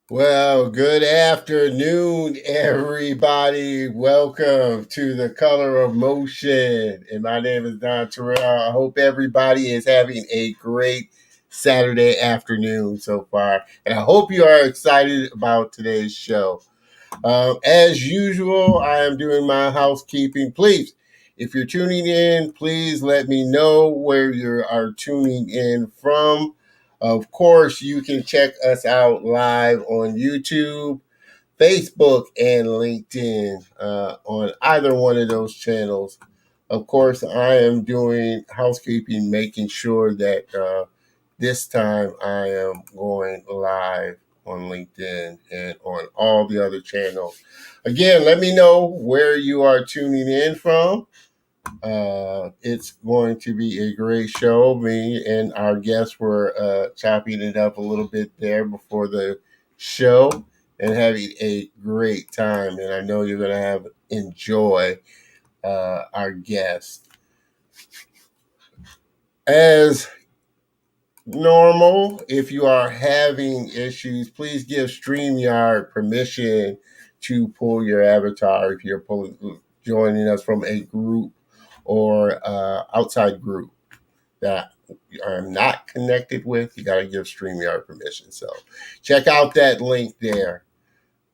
Well, good afternoon, everybody. Welcome to the Color of Motion. And my name is Don Terrell. I hope everybody is having a great Saturday afternoon so far. And I hope you are excited about today's show. As usual, I am doing my housekeeping. Please, if you're tuning in, please let me know where you are tuning in from. Of course, you can check us out live on YouTube, Facebook, and LinkedIn on either one of those channels. Of course, I am doing housekeeping, making sure that this time I am going live on LinkedIn and on all the other channels. Again, let me know where you are tuning in from. It's going to be a great show. Me and our guests were chopping it up a little bit there before the show and having a great time. And I know you're going to have enjoy our guest. As normal, if you are having issues, please give StreamYard permission to pull your avatar if you're joining us from a group or outside group that I'm not connected with. You got to give StreamYard permission. So check out that link there.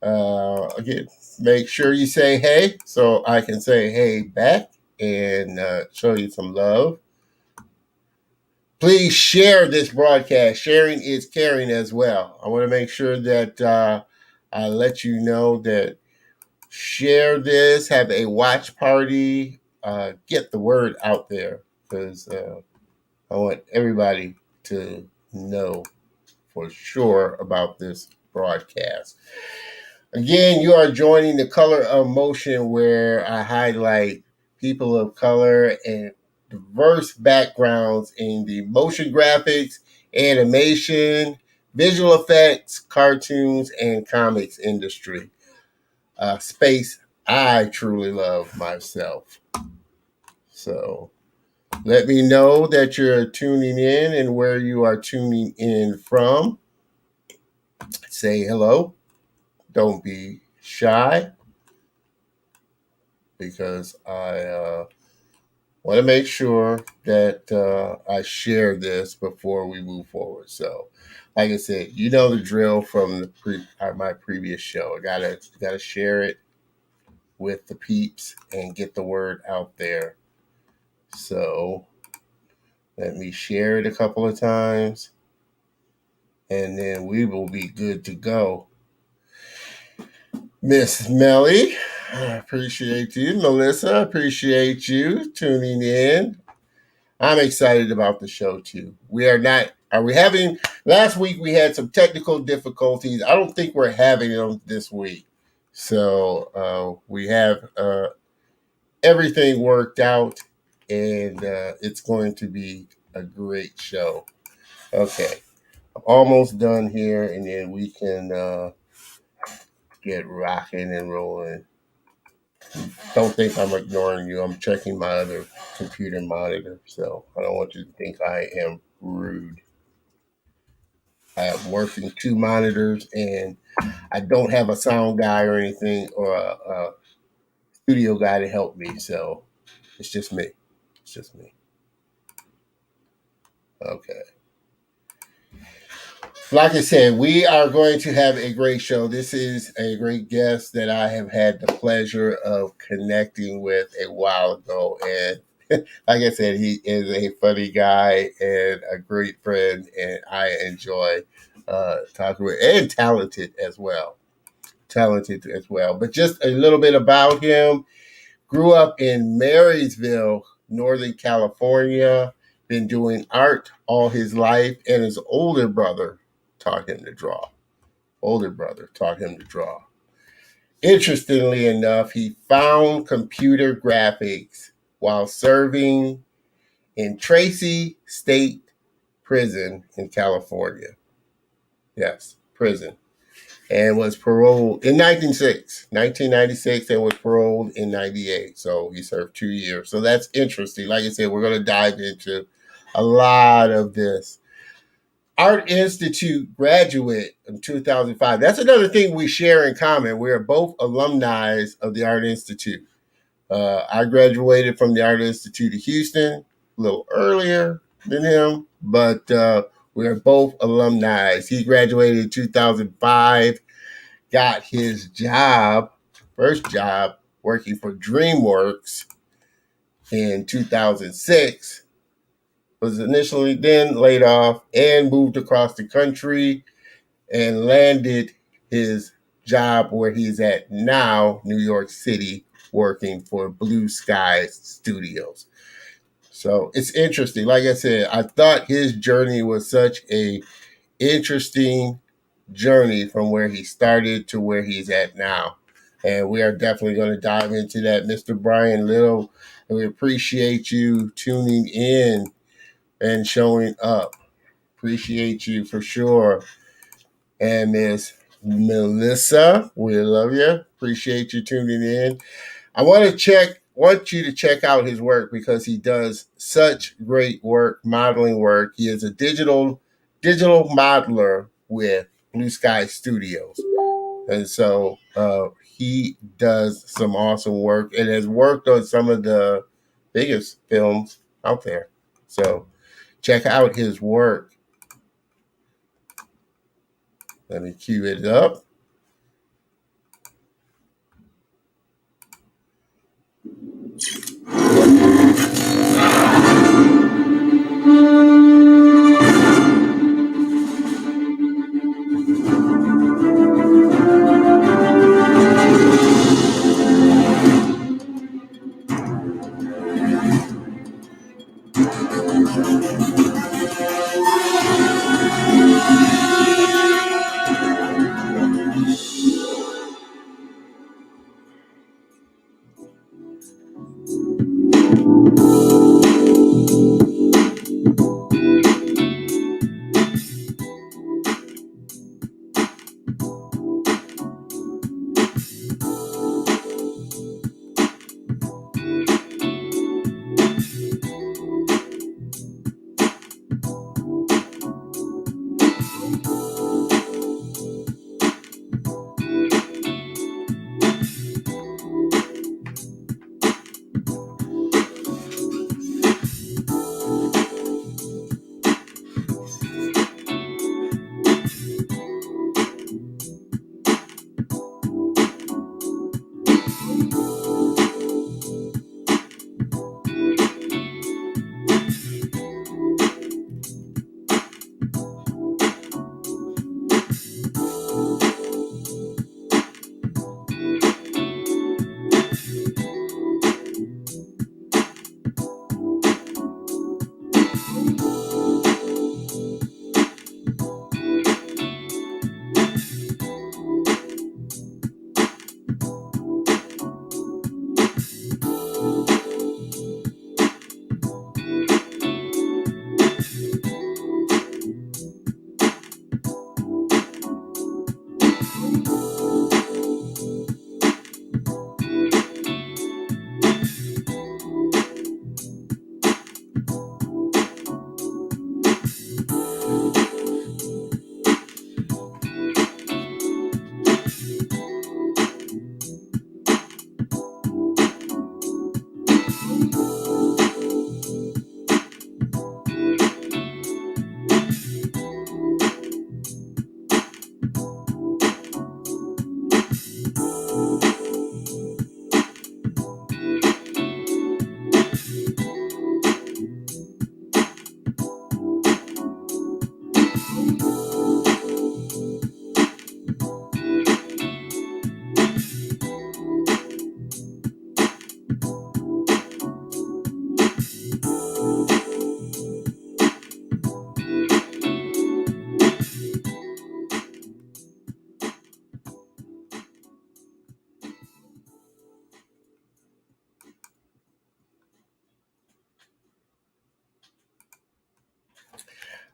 Again, make sure you say hey so I can say hey back and show you some love. Please share this broadcast. Sharing is caring as well. I want to make sure that I let you know that share this, have a watch party, get the word out there because I want everybody to know for sure about this broadcast. Again, you are joining the Color of Motion where I highlight people of color and diverse backgrounds in the motion graphics, animation, visual effects, cartoons, and comics industry. Space I truly love myself. So let me know that you're tuning in and where you are tuning in from. Say hello. Don't be shy because I want to make sure that I share this before we move forward. So, like I said, you know the drill from my previous show. I gotta share it with the peeps and get the word out there. So let me share it a couple of times, and then we will be good to go. Miss Melly, I appreciate you. Melissa, I appreciate you tuning in. I'm excited about the show too. Are we having, last week we had some technical difficulties. I don't think we're having them this week. So we have everything worked out and it's going to be a great show. Okay, I'm almost done here and then we can get rocking and rolling. Don't think I'm ignoring you. I'm checking my other computer monitor, so I don't want you to think I am rude. I am working two monitors, and I don't have a sound guy or anything or a studio guy to help me. So it's just me. It's just me. Okay. Like I said, we are going to have a great show. This is a great guest that I have had the pleasure of connecting with a while ago. And like I said, he is a funny guy and a great friend. And I enjoy talking with and talented as well. Talented as well. But just a little bit about him. Grew up in Marysville, Northern California. Been doing art all his life. And his older brother taught him to draw. Older brother taught him to draw. Interestingly enough, he found computer graphics while serving in Tracy State Prison in California. Yes, prison. And was paroled in 1996 and was paroled in 98. So he served 2 years. So that's interesting. Like I said, we're going to dive into a lot of this. Art Institute graduate in 2005. That's another thing we share in common. We're both alumni of the Art Institute. I graduated from the Art Institute of Houston a little earlier than him, but we're both alumni. He graduated in 2005, got his job, first job, working for DreamWorks in 2006, was initially then laid off and moved across the country and landed his job where he's at now, New York City, working for Blue Sky Studios. So it's interesting. Like I said, I thought his journey was such a interesting journey from where he started to where he's at now. And we are definitely going to dive into that, Mr. Brian Little. And we appreciate you tuning in and showing up. Appreciate you for sure. And Miss Melissa, we love you. Appreciate you tuning in. I want you to check out his work because he does such great work, modeling work. He is a digital modeler with Blue Sky Studios. And so he does some awesome work and has worked on some of the biggest films out there. So check out his work. Let me cue it up.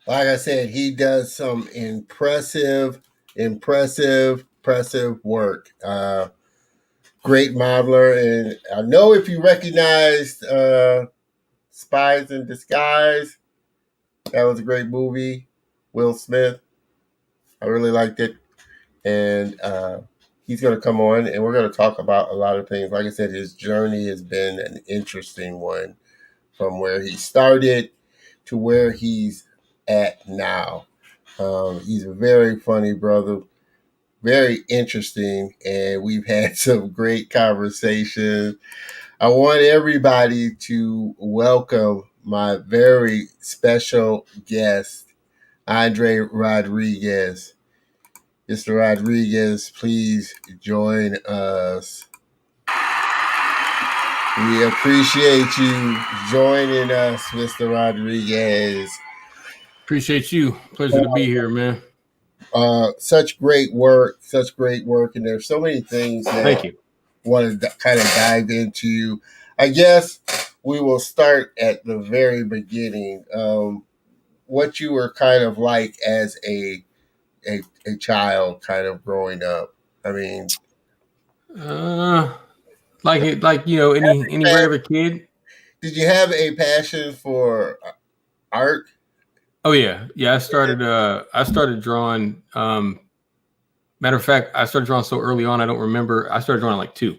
Like I said, he does some impressive work. Great modeler. And I know if you recognized Spies in Disguise, that was a great movie Will Smith. I really liked it. And he's going to come on and we're going to talk about a lot of things. Like I said, his journey has been an interesting one from where he started to where he's at now. He's a very funny brother, very interesting, and we've had some great conversations. I want everybody to welcome my very special guest, Andre Rodriguez. Mr. Rodriguez, please join us. We appreciate you joining us, Mr. Rodriguez. Appreciate you. Pleasure to be here, man. Such great work, and there's so many things that Thank you. Want to kind of dive into. I guess we will start at the very beginning. What you were kind of like as a child, kind of growing up. I mean, like any regular kid. Did you have a passion for art? Oh yeah. I started drawing. Matter of fact, I started drawing so early on, I don't remember. I started drawing like 2.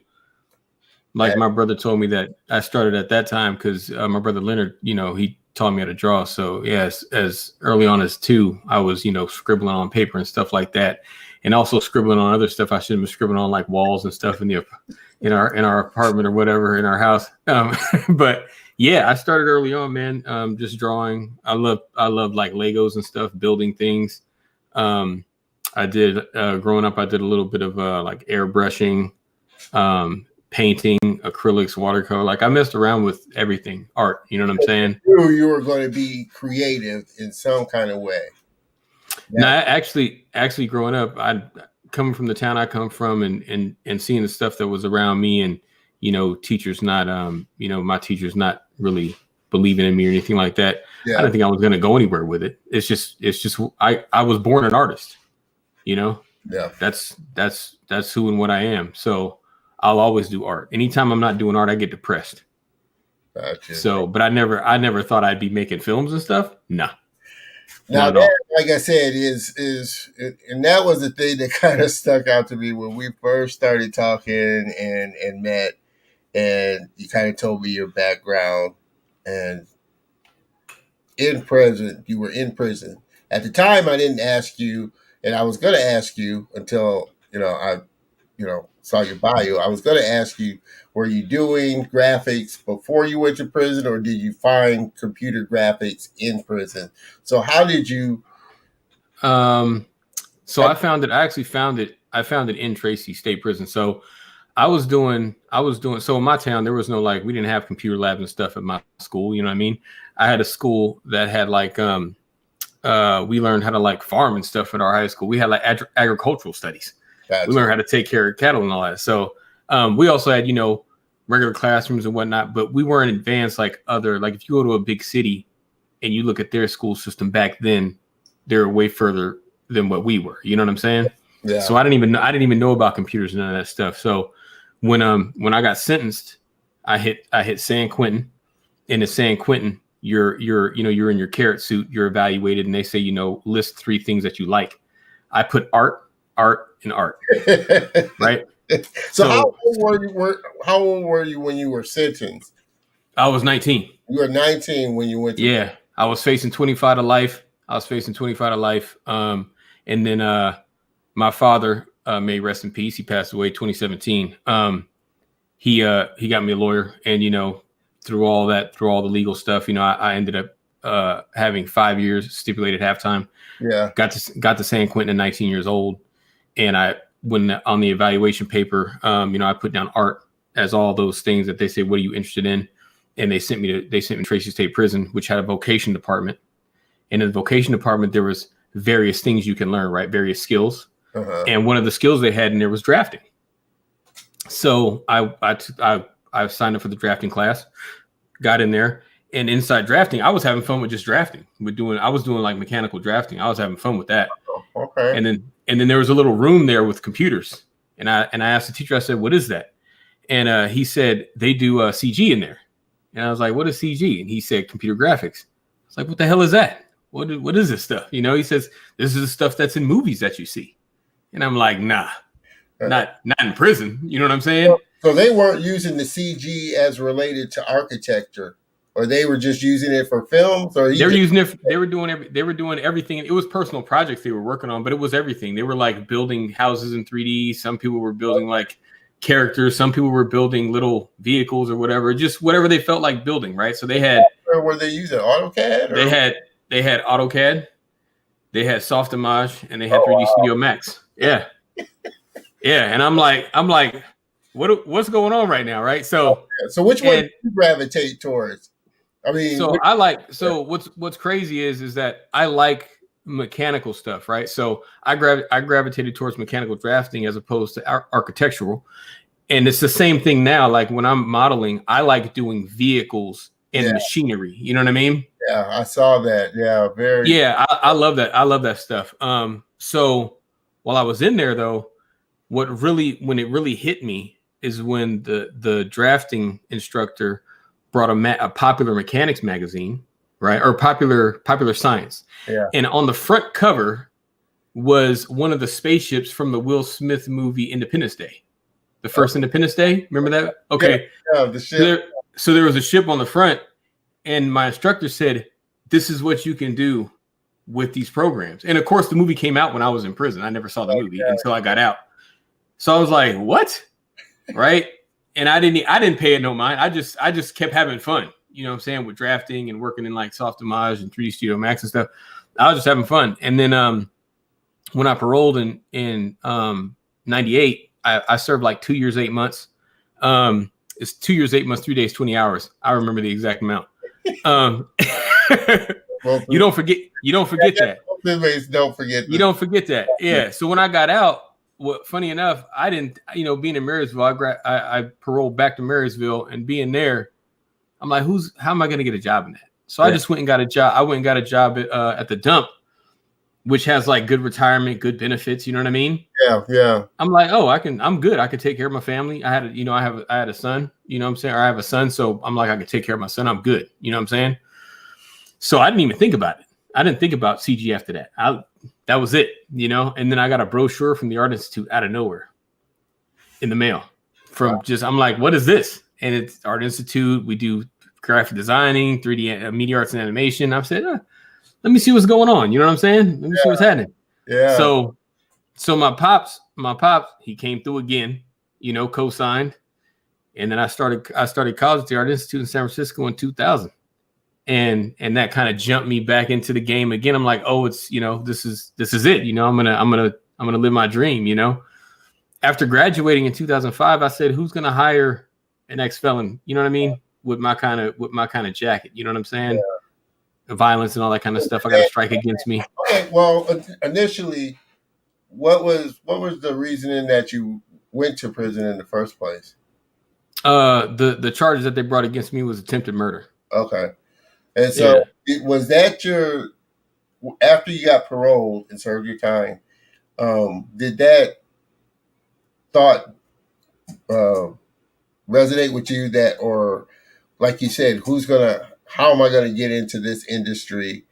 Like my brother told me that I started at that time because my brother Leonard, he taught me how to draw. So yes, as early on as 2, I was, scribbling on paper and stuff like that, and also scribbling on other stuff I shouldn't have been scribbling on, like walls and stuff in our apartment or whatever in our house. But yeah, I started early on, man. Just drawing. I love like Legos and stuff, building things. I did growing up. I did a little bit of like airbrushing, painting, acrylics, watercolor. Like I messed around with everything, art. You know what I'm saying? You were going to be creative in some kind of way. No, actually, growing up, I coming from the town I come from, and seeing the stuff that was around me, and teachers not, my teachers not really believing in me or anything like that. Yeah. I didn't think I was going to go anywhere with it. It's just I was born an artist. Yeah, that's who and what I am. So I'll always do art. Anytime I'm not doing art, I get depressed. Gotcha. So, but I never thought I'd be making films and stuff. Nah. Now that, like I said, is and that was the thing that kind of stuck out to me when we first started talking and met, and you kind of told me your background. And you were in prison. At the time, I didn't ask you, and I was going to ask you until I saw your bio. I was going to ask you, were you doing graphics before you went to prison, or did you find computer graphics in prison? So how did you? So I found it. I actually found it. I found it in Tracy State Prison. So I was doing. So in my town, there was no we didn't have computer labs and stuff at my school. You know what I mean? I had a school that had we learned how to farm and stuff at our high school. We had agricultural studies. Gotcha. We learned how to take care of cattle and all that. So we also had, regular classrooms and whatnot, but we weren't advanced like if you go to a big city and you look at their school system back then, they're way further than what we were. You know what I'm saying? Yeah. So I didn't even know about computers and none of that stuff. So when I got sentenced, I hit San Quentin. And in San Quentin, you're in your carrot suit, you're evaluated, and they say, list 3 things that you like. I put art, and art. Right? So how old were you when you were sentenced? I was 19. You were 19 when you went to Yeah, I was facing 25 to life. And then my father, may rest in peace, he passed away 2017. He got me a lawyer, and through all the legal stuff, I ended up having 5 years stipulated halftime. Yeah. Got to San Quentin at 19 years old. And when on the evaluation paper, I put down art as all those things that they say, what are you interested in? And they sent me to Tracy State Prison, which had a vocation department. And in the vocation department, there was various things you can learn, right? Various skills. Uh-huh. And one of the skills they had in there was drafting. So I signed up for the drafting class, got in there, and inside drafting, I was having fun with just drafting. I was doing mechanical drafting. I was having fun with that. Okay. And then there was a little room there with computers, and I asked the teacher. I said, "What is that?" And he said, "They do CG in there." And I was like, "What is CG?" And he said, "Computer graphics." I was like, "What the hell is that?" what is this stuff? You know, he says, this is the stuff that's in movies that you see. And I'm like, nah, not in prison. You know what I'm saying? So they weren't using the CG as related to architecture, or they were just using it for films, or they were using it. They were doing everything. It was personal projects they were working on, but it was everything. They were like building houses in 3D. Some people were building like characters. Some people were building little vehicles or whatever, just whatever they felt like building. Right. So they had. Or were they using AutoCAD? Or? They had AutoCAD. They had Softimage, and they had 3D Studio Max. Yeah. Yeah. And I'm like, what's going on right now? Right. So which one do you gravitate towards? I mean, what's crazy is that I like mechanical stuff, right? So I gravitated towards mechanical drafting as opposed to architectural. And it's the same thing now. Like when I'm modeling, I like doing vehicles and machinery. You know what I mean? Yeah, I saw that. Yeah, very. Yeah, I love that. I love that stuff. So while I was in there though, when it really hit me is when the drafting instructor brought a popular mechanics magazine, right? Or popular science. Yeah. And on the front cover was one of the spaceships from the Will Smith movie Independence Day. The first Independence Day. Remember that? Okay. Yeah, the ship. So there was a ship on the front, and my instructor said, this is what you can do with these programs. And of course, the movie came out when I was in prison. I never saw the movie until I got out. So I was like, what? Right. And I didn't pay it no mind. I just kept having fun, you know what I'm saying, with drafting and working in like Softimage and 3D Studio Max and stuff. I was just having fun. And then when I paroled in 98, I served like 2 years, 8 months. It's 2 years, 8 months, 3 days, 20 hours. I remember the exact amount. You don't forget that. Don't forget. You don't forget that. Yeah. So when I got out, funny enough, I didn't, being in Marysville, I paroled back to Marysville, and being there, I'm like, how am I going to get a job in that? So I just went and got a job. I went and got a job at the dump, which has like good retirement, good benefits. You know what I mean? Yeah. Yeah. I'm like, I'm good. I could take care of my family. I had a son, you know what I'm saying? Or I have a son. So I'm like, I could take care of my son. I'm good. You know what I'm saying? So I didn't even think about it. I didn't think about CG after that. That was it, and then I got a brochure from the Art Institute out of nowhere in the mail I'm like, what is this? And it's Art Institute. We do graphic designing, 3D media arts and animation. I said, let me see what's going on. You know what I'm saying? Let me see what's happening. Yeah. So my pops, he came through again, co-signed. And then I started college at the Art Institute in San Francisco in 2000. And that kind of jumped me back into the game again. I'm like, it's, this is it. I'm going to live my dream, After graduating in 2005, I said, who's going to hire an ex-felon? You know what I mean? With my kind of jacket, you know what I'm saying? Yeah. The violence and all that kind of stuff. I got a strike against me. Okay. Well, initially, what was the reasoning that you went to prison in the first place? The charges that they brought against me was attempted murder. Okay. And so was that after you got paroled and served your time, did that thought resonate with you or like you said, how am I going to get into this industry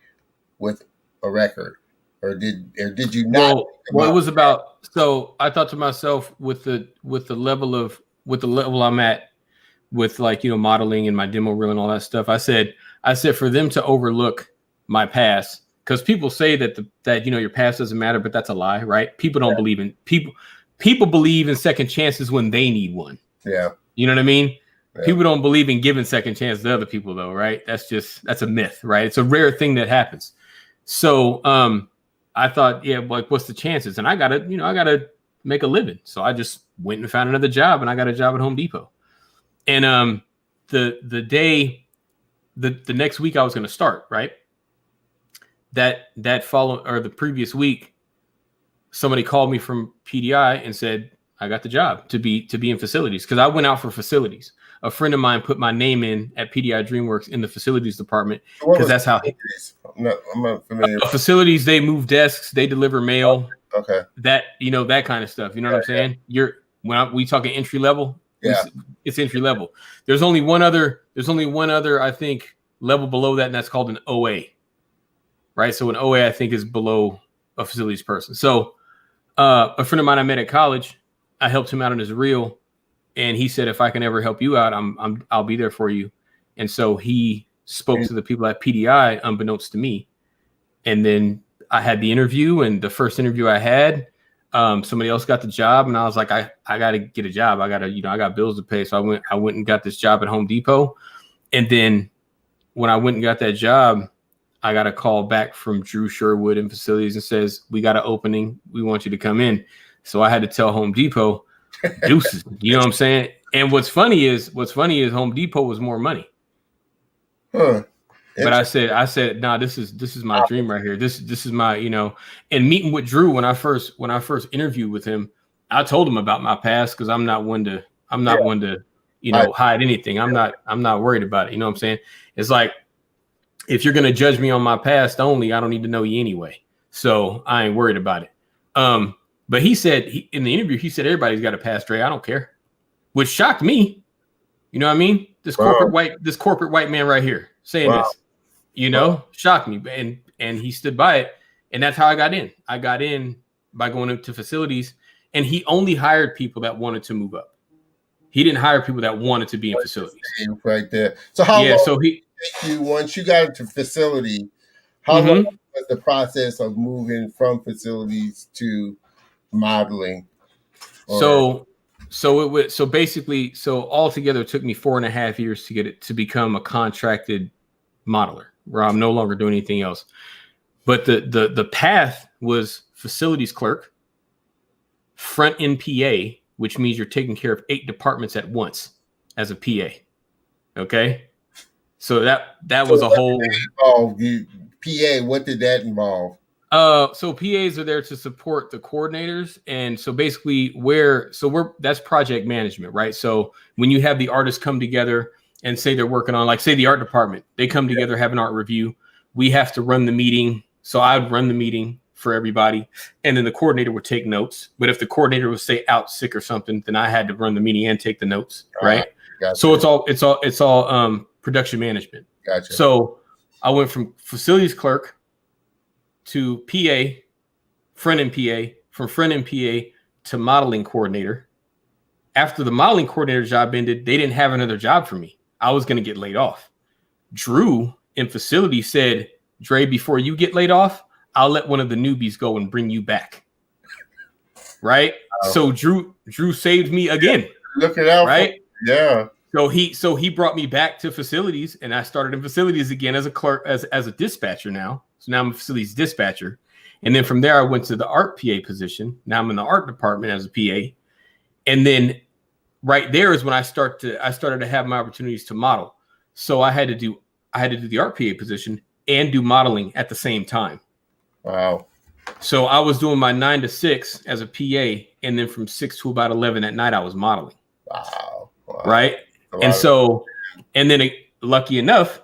with a record? Or did you not? Well, it was about, so I thought to myself with the level I'm at with modeling and my demo reel and all that stuff, I said for them to overlook my past, because people say that your past doesn't matter, but that's a lie, right? People don't believe in people believe in second chances when they need one. Yeah. You know what I mean? Yeah. People don't believe in giving second chances to other people though, right? That's a myth, right? It's a rare thing that happens. So I thought, what's the chances? And I gotta make a living. So I just went and found another job, and I got a job at Home Depot. And the next week I was going to start, right? That the previous week, somebody called me from PDI and said, I got the job to be in facilities, because I went out for facilities. A friend of mine put my name in at PDI DreamWorks in the facilities department, because that's how I'm not familiar. Facilities, they move desks, they deliver mail. Okay. That that kind of stuff. You know what I'm saying? We talking entry level. Yeah. It's entry level. There's only one other, I think, level below that, and that's called an OA. right? So an OA, I think, is below a facilities person. So a friend of mine I met at college, I helped him out on his reel, and he said, if I can ever help you out, I'll be there for you. And so he spoke to the people at PDI unbeknownst to me. And then I had the interview, and the first interview I had, somebody else got the job, and I was like, I got to get a job. I got bills to pay. So I went and got this job at Home Depot. And then when I went and got that job, I got a call back from Drew Sherwood in facilities and says, we got an opening. We want you to come in. So I had to tell Home Depot, deuces, you know what I'm saying? And what's funny is Home Depot was more money. Huh. But I said, nah, this is my dream right here. This is my, and meeting with Drew when I first interviewed with him, I told him about my past, because I'm not one to hide anything. I'm not worried about it. You know what I'm saying? It's like, if you're going to judge me on my past only, I don't need to know you anyway. So I ain't worried about it. But he said in the interview, he said, everybody's got a past, Dre. I don't care, which shocked me. You know what I mean? This corporate white man right here saying this, shocked me. And he stood by it. And that's how I got in. I got in by going into facilities, and he only hired people that wanted to move up. He didn't hire people that wanted to be in facilities. Right there. So how long once you got into facility, how long was the process of moving from facilities to modeling? So basically altogether it took me 4.5 years to get it to become a contracted modeler, where I'm no longer doing anything else. But the path was facilities clerk, front end PA, which means you're taking care of 8 departments at once as a PA. Okay. So that was a whole PA. What did that involve? So PAs are there to support the coordinators. And so basically that's project management, right? So when you have the artists come together and say they're working on, like, say the art department, they come together, have an art review. We have to run the meeting. So I'd run the meeting for everybody, and then the coordinator would take notes. But if the coordinator was, say, out sick or something, then I had to run the meeting and take the notes, right? Gotcha. So it's all production management. Gotcha. So I went from facilities clerk to PA, front end PA, from front end PA to modeling coordinator. After the modeling coordinator job ended, they didn't have another job for me. I was going to get laid off. Drew in facility said, Dre, before you get laid off, I'll let one of the newbies go and bring you back. Right? Oh. So Drew saved me again. Look it out. Right? Yeah. So he brought me back to facilities, and I started in facilities again as a clerk, as a dispatcher now. So now I'm a facilities dispatcher. And then from there, I went to the art PA position. Now I'm in the art department as a PA. And then right there is when I started to have my opportunities to model. So I had to do the art PA position and do modeling at the same time. Wow. So I was doing my 9 to 6 as a PA, and then from 6 to about 11 at night, I was modeling. Wow. Right. And then lucky enough,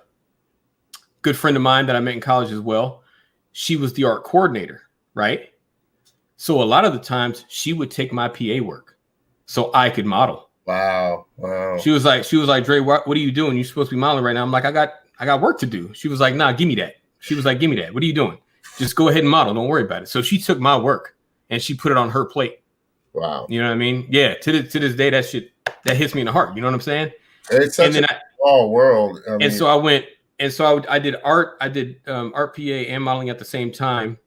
good friend of mine that I met in college as well, she was the art coordinator. Right. So a lot of the times she would take my PA work so I could model. Wow. She was like, Dre, what are you doing? You're supposed to be modeling right now. I'm like, I got work to do. She was like, nah, give me that. She was like, give me that. What are you doing? Just go ahead and model. Don't worry about it. So she took my work and she put it on her plate. Wow. You know what I mean? Yeah. To this day, that hits me in the heart. You know what I'm saying? It's such a small world. I did art. I did art PA and modeling at the same time.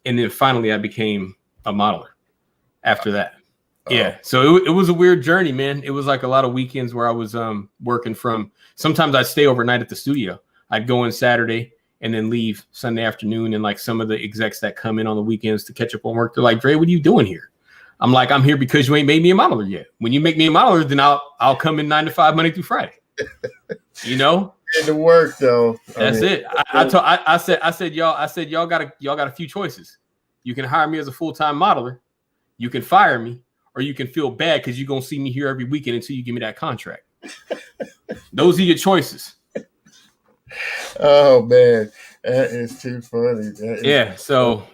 And then finally I became a modeler after that. Yeah. So it was a weird journey, man. It was like a lot of weekends where I was working from, sometimes I'd stay overnight at the studio. I'd go in Saturday and then leave Sunday afternoon. And like some of the execs that come in on the weekends to catch up on work, they're like, Dre, what are you doing here? I'm like, I'm here because you ain't made me a modeler yet. When you make me a modeler, then I'll come in 9 to 5 Monday through Friday. You know? Get to work though. That's it. I said y'all got a few choices. You can hire me as a full-time modeler, you can fire me, or you can feel bad because you're gonna see me here every weekend until you give me that contract. Those are your choices. Oh man, that is too funny. So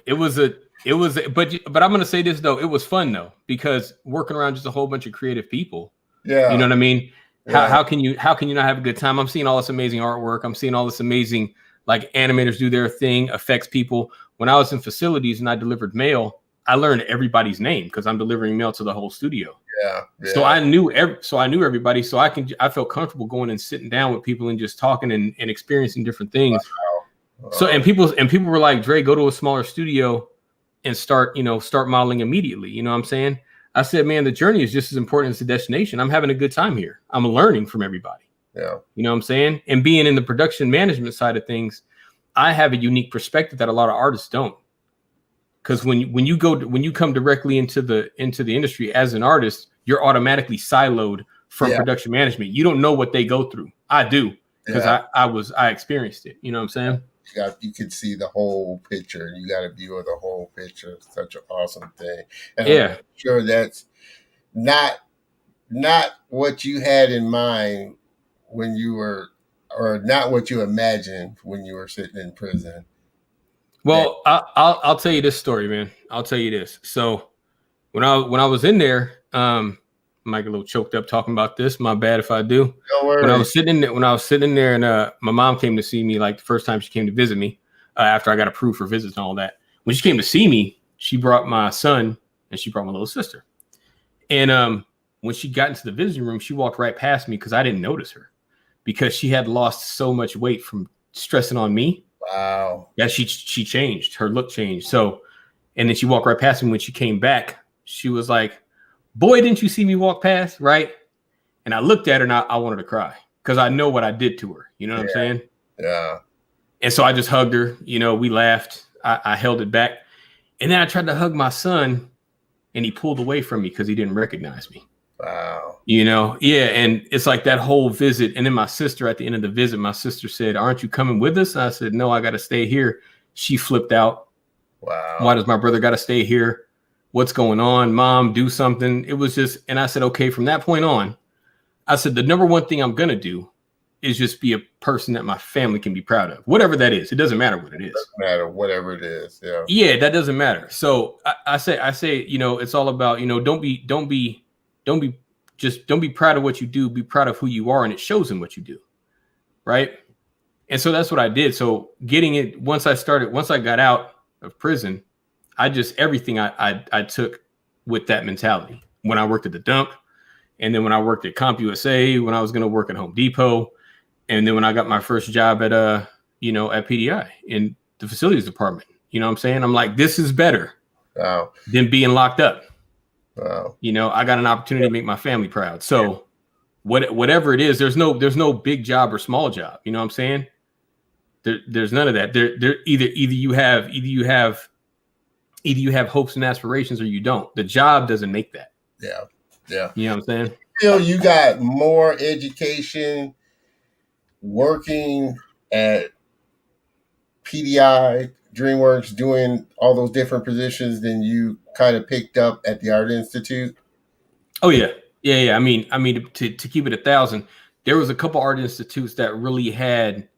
but I'm gonna say this though, it was fun though, because working around just a whole bunch of creative people. Yeah, you know what I mean. Yeah. How can you not have a good time? I'm seeing all this amazing artwork. I'm seeing all this amazing like animators do their thing, effects people. When I was in facilities and I delivered mail, I learned everybody's name because I'm delivering mail to the whole studio. Yeah. So I knew everybody. So I felt comfortable going and sitting down with people and just talking and experiencing different things. Wow. So and people were like, Dre, go to a smaller studio and start modeling immediately. You know what I'm saying? I said, man, the journey is just as important as the destination. I'm having a good time here. I'm learning from everybody. Yeah. You know what I'm saying? And being in the production management side of things, I have a unique perspective that a lot of artists don't. Because when you come directly into the industry as an artist, you're automatically siloed from production management. You don't know what they go through. I do because I experienced it. You know what I'm saying? You could see the whole picture. You got a view of the whole picture. It's such an awesome thing. And I'm sure that's not what you had in mind when you were, or not what you imagined when you were sitting in prison. Well, I'll tell you this story, man. I'll tell you this. So when I was in there, I might get a little choked up talking about this. My bad if I do. Don't worry. When I was sitting in there, and my mom came to see me, like the first time she came to visit me, after I got approved for visits and all that. When she came to see me, she brought my son and she brought my little sister. And when she got into the visiting room, she walked right past me because I didn't notice her because she had lost so much weight from stressing on me. Wow. Yeah, she changed. Her look changed. So, and then she walked right past me. When she came back, she was like, boy, didn't you see me walk past? Right. And I looked at her and I wanted to cry because I know what I did to her. You know what I'm saying? Yeah. And so I just hugged her. You know, we laughed. I held it back. And then I tried to hug my son and he pulled away from me because he didn't recognize me. Wow. You know, yeah. And it's like that whole visit. And then my sister, at the end of the visit, my sister said, aren't you coming with us? And I said, no, I got to stay here. She flipped out. Wow. Why does my brother got to stay here? What's going on? Mom, do something. It was just, and I said, okay, from that point on, I said, the number one thing I'm going to do is just be a person that my family can be proud of. Whatever that is. It doesn't matter what it is. Doesn't matter, whatever it is. Yeah. Yeah, that doesn't matter. So I say, you know, it's all about, you know, don't be proud of what you do. Be proud of who you are. And it shows in what you do. Right. And so that's what I did. So getting it, once I got out of prison, everything I took with that mentality when I worked at the dump. And then when I worked at CompUSA, when I was going to work at Home Depot. And then when I got my first job at PDI in the facilities department, you know what I'm saying? I'm like, this is better than being locked up. Wow. You know, I got an opportunity to make my family proud. So whatever it is, there's no big job or small job. You know what I'm saying? There's none of that. Either you have hopes and aspirations or you don't. The job doesn't make that. Yeah. Yeah. You know what I'm saying? You got more education working at PDI, DreamWorks, doing all those different positions than you kind of picked up at the Art Institute? Oh yeah. I mean, to keep it 1,000, there was a couple art institutes that really had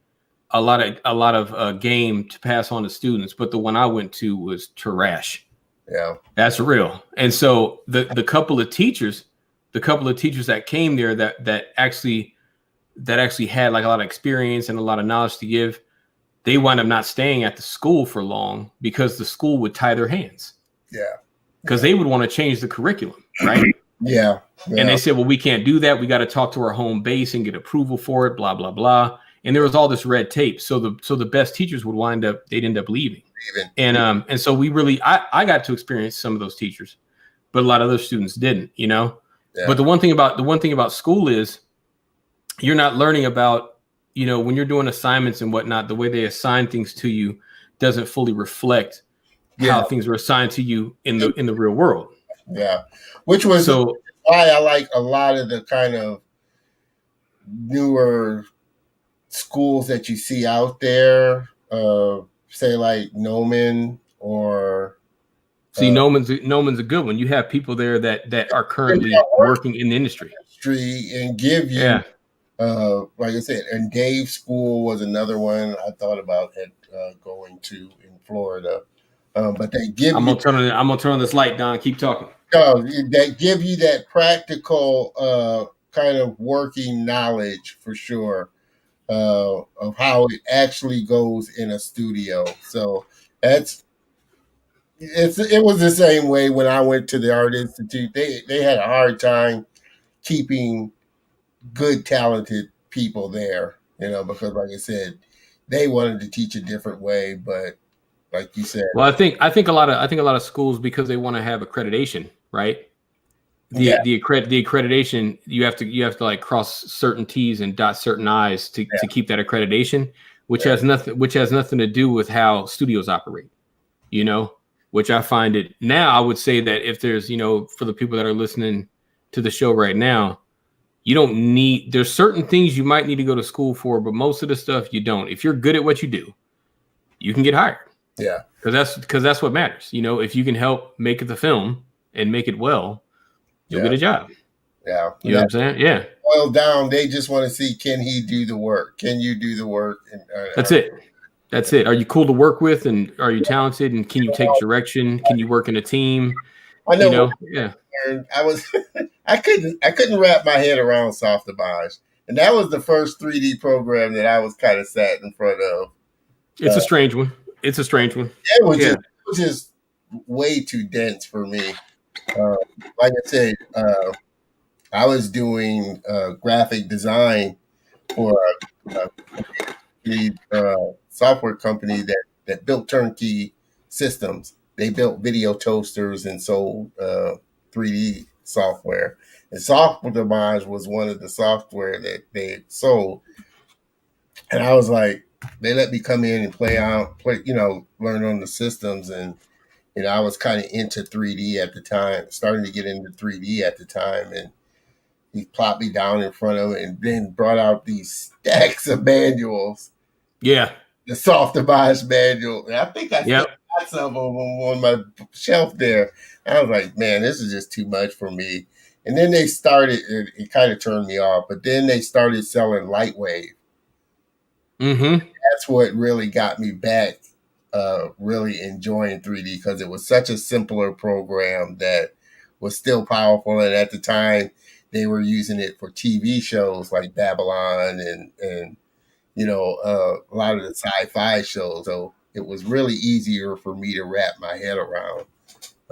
a lot of game to pass on to students, but the one I went to was trash. Yeah, that's real. And so the couple of teachers that came there that actually had like a lot of experience and a lot of knowledge to give, they wound up not staying at the school for long because the school would tie their hands. Yeah. Because they would want to change the curriculum, right? Yeah. And they said, well, we can't do that. We got to talk to our home base and get approval for it, blah, blah, blah. And there was all this red tape. So the best teachers they'd end up leaving. And so I got to experience some of those teachers, but a lot of other students didn't, you know? Yeah. But the one thing about school is you're not learning about, you know, when you're doing assignments and whatnot, the way they assign things to you doesn't fully reflect how things were assigned to you in the real world. Yeah. Which was why I like a lot of the kind of newer schools that you see out there, say like Noman or Noman's a good one. You have people there that are currently working in the industry and give you like I said, and Dave's school was another one I thought about going to in Florida. But they give I'm gonna turn on this light, Don. Keep talking. They give you that practical kind of working knowledge for sure. of how it actually goes in a studio. So that's it was the same way when I went to the Art Institute. They had a hard time keeping good, talented people there, because like I said, they wanted to teach a different way, but like you said, Well, I think a lot of schools, because they want to have accreditation, right? yeah, The accreditation, you have to like cross certain T's and dot certain I's to keep that accreditation, which yeah, has nothing to do with how studios operate, you know, which I find it now. I would say that if there's, for the people that are listening to the show right now, you don't need, there's certain things you might need to go to school for, but most of the stuff you don't. If you're good at what you do, you can get hired. yeah, Because that's what matters. If you can help make the film and make it well, you'll get a job. yeah. You know what I'm saying? Yeah. Boiled down, they just want to see, can he do the work? Can you do the work? And That's it. That's it. Are you cool to work with, and are you talented, and can you take direction? Can you work in a team? I know. Yeah. I was, I couldn't wrap my head around soft homage, and that was the first 3D program that I was kind of sat in front of. It's a strange one. It's a strange one. It was just way too dense for me. Like I said, I was doing graphic design for a software company that built turnkey systems. They built video toasters and sold 3D software. And Software Demise was one of the software that they sold. And I was like, they let me come in and learn on the systems. And, I was kind of into 3D at the time, starting to get into 3D at the time. And he plopped me down in front of it and then brought out these stacks of manuals. Yeah. The soft device manual. And I think I still got some of them on my shelf there. I was like, man, this is just too much for me. And then they started, it kind of turned me off, but then they started selling Lightwave. Mm-hmm. That's what really got me back, really enjoying 3D, because it was such a simpler program that was still powerful. And at the time, they were using it for TV shows like Babylon and a lot of the sci-fi shows. So it was really easier for me to wrap my head around.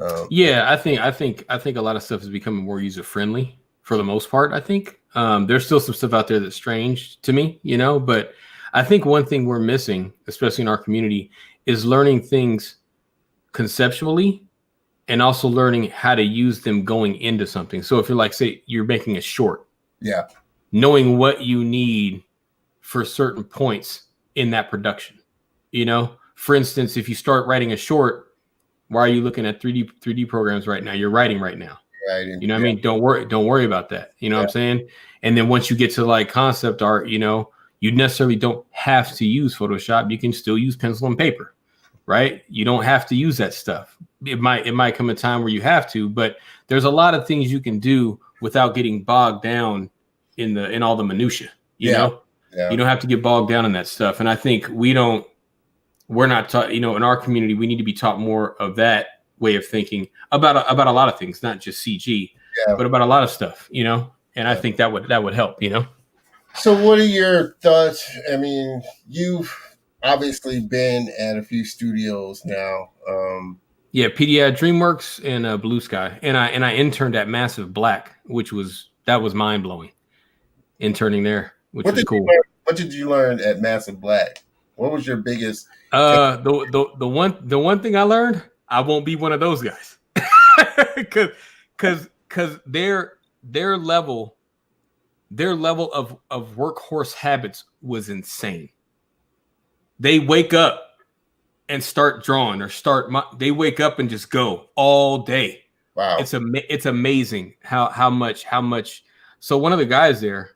I think a lot of stuff is becoming more user friendly for the most part. I think there's still some stuff out there that's strange to me, but I think one thing we're missing, especially in our community, is learning things conceptually and also learning how to use them going into something. So if you're like, say, you're making a short, knowing what you need for certain points in that production, for instance, if you start writing a short, why are you looking at 3D programs right now? You're writing right now. Right. You know what I mean? Don't worry about that. You know what I'm saying? And then once you get to like concept art, you necessarily don't have to use Photoshop. You can still use pencil and paper, right? You don't have to use that stuff. It might come a time where you have to, but there's a lot of things you can do without getting bogged down in all the minutia. You know, you don't have to get bogged down in that stuff. And I think we're not taught. In our community, we need to be taught more of that way of thinking about a lot of things, not just CG, but about a lot of stuff. And I think that would help. So what are your thoughts? I mean, you've obviously been at a few studios now. DreamWorks and Blue Sky, and I interned at Massive Black, that was mind blowing. Interning there, which was cool. What did you learn at Massive Black? What was your biggest? The one thing I learned, I won't be one of those guys, because their level of workhorse habits was insane. They wake up and start drawing they wake up and just go all day. Wow. It's amazing how much. So one of the guys there,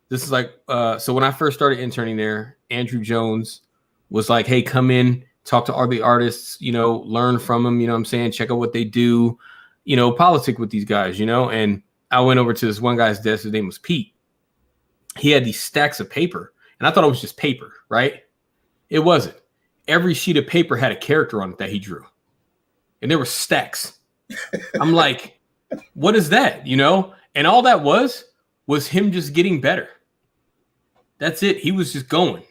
this is like, so when I first started interning there, Andrew Jones was like, hey, come in, talk to all the artists, learn from them, what I'm saying? Check out what they do, politic with these guys, and I went over to this one guy's desk. His name was Pete. He had these stacks of paper, and I thought it was just paper, right? It wasn't. Every sheet of paper had a character on it that he drew, and there were stacks. I'm like, what is that? And all that was him just getting better. That's it. He was just going,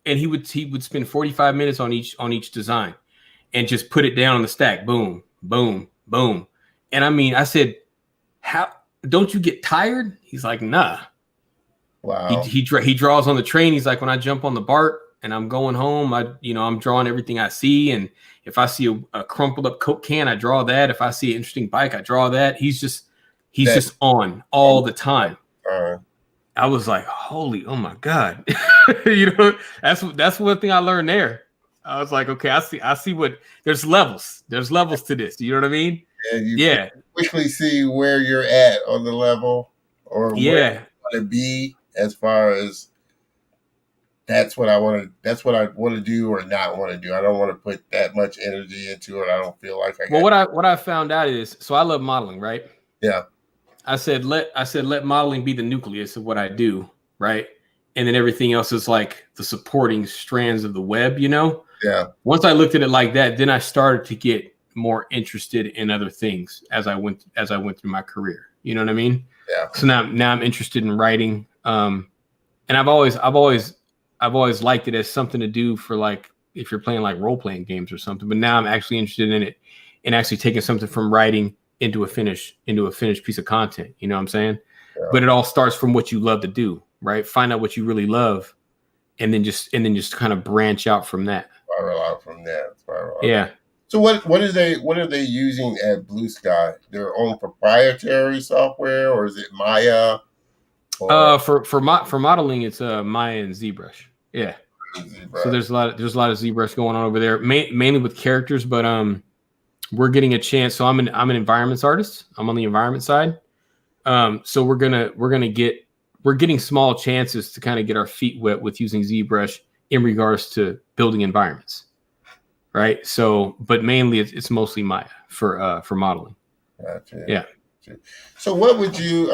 and he would spend 45 minutes on each design, and just put it down on the stack. Boom, boom, boom. And I mean, I said, how don't you get tired? He's like, nah. Wow. He draws on the train. He's like, when I jump on the BART and I'm going home, I'm drawing everything I see. And if I see a crumpled up Coke can, I draw that. If I see an interesting bike, I draw that. He's just on all the time. I was like, oh my God. That's one thing I learned there. I was like, okay, I see what there's levels to this. You know what I mean? And you quickly see where you're at on the level, or where you want to be, as far as that's what I want to do or not want to do. I don't want to put that much energy into it. I don't feel like I. Well, what I found out is, so I love modeling, right? Yeah. I said let modeling be the nucleus of what I do, right? And then everything else is like the supporting strands of the web, you know? Yeah. Once I looked at it like that, then I started to get more interested in other things as I went through my career. You know what I mean? Yeah. So now I'm interested in writing. And I've always liked it as something to do for, like, if you're playing like role playing games or something. But now I'm actually interested in it and actually taking something from writing into a finished piece of content. You know what I'm saying? Yeah. But it all starts from what you love to do, right? Find out what you really love, and then just kind of branch out from that. Spiral out from that. Yeah. So what are they using at Blue Sky? Their own proprietary software, or is it Maya? For modeling, it's Maya and ZBrush. Yeah. ZBrush. So there's a lot of ZBrush going on over there, mainly with characters, but we're getting a chance. So I'm an environments artist. I'm on the environment side. So we're getting small chances to kind of get our feet wet with using ZBrush in regards to building environments. Right. So, but mainly it's mostly Maya for modeling. Gotcha. Yeah. Gotcha. So what would you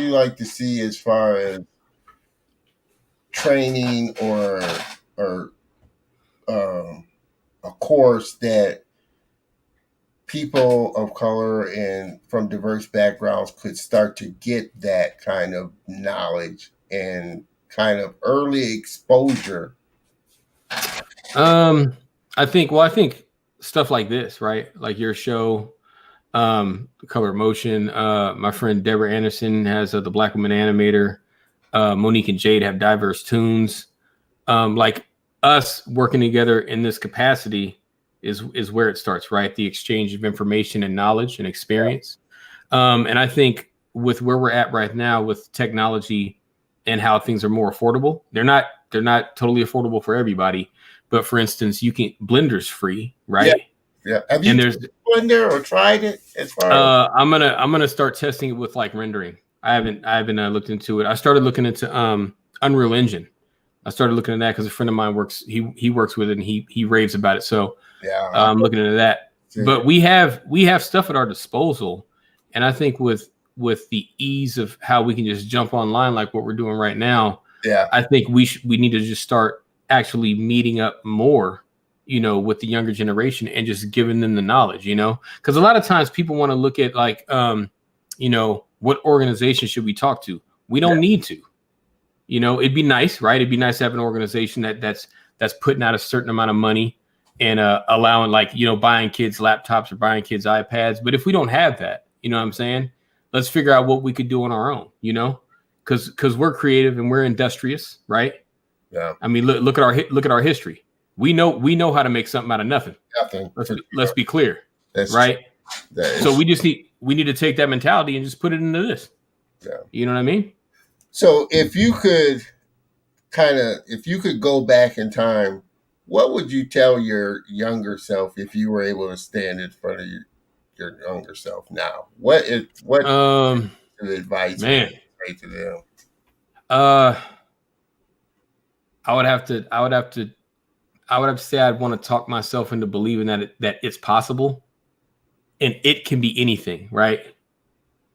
like to see as far as training or a course that people of color and from diverse backgrounds could start to get that kind of knowledge and kind of early exposure? I think stuff like this, right? Like your show, Color of Motion. My friend Deborah Anderson has the Black Woman Animator. Monique and Jade have Diverse Tunes. Like us working together in this capacity is where it starts, right? The exchange of information and knowledge and experience. And I think with where we're at right now with technology and how things are more affordable, they're not totally affordable for everybody. But for instance, Blender's free, right? Yeah. Have you used Blender or tried it? As far as I'm gonna start testing it with like rendering. I haven't looked into it. I started looking into Unreal Engine. I started looking at that because a friend of mine works with it, and he raves about it. So yeah, I'm looking into that. Yeah. But we have stuff at our disposal, and I think with the ease of how we can just jump online like what we're doing right now, I think we need to just start actually meeting up more, with the younger generation and just giving them the knowledge, because a lot of times people want to look at like, what organization should we talk to? We don't need to, it'd be nice, right? It'd be nice to have an organization that's putting out a certain amount of money and allowing, like, buying kids laptops or buying kids iPads. But if we don't have that, you know what I'm saying? Let's figure out what we could do on our own, because we're creative and we're industrious, right? Yeah. I mean, look at our history. We know how to make something out of nothing. Let's be clear. That's right. So we need to take that mentality and just put it into this. Yeah. You know what I mean? So if you could go back in time, what would you tell your younger self if you were able to stand in front of your younger self now? What advice would you say to them? I would have to say I'd want to talk myself into believing that it's possible, and it can be anything, right?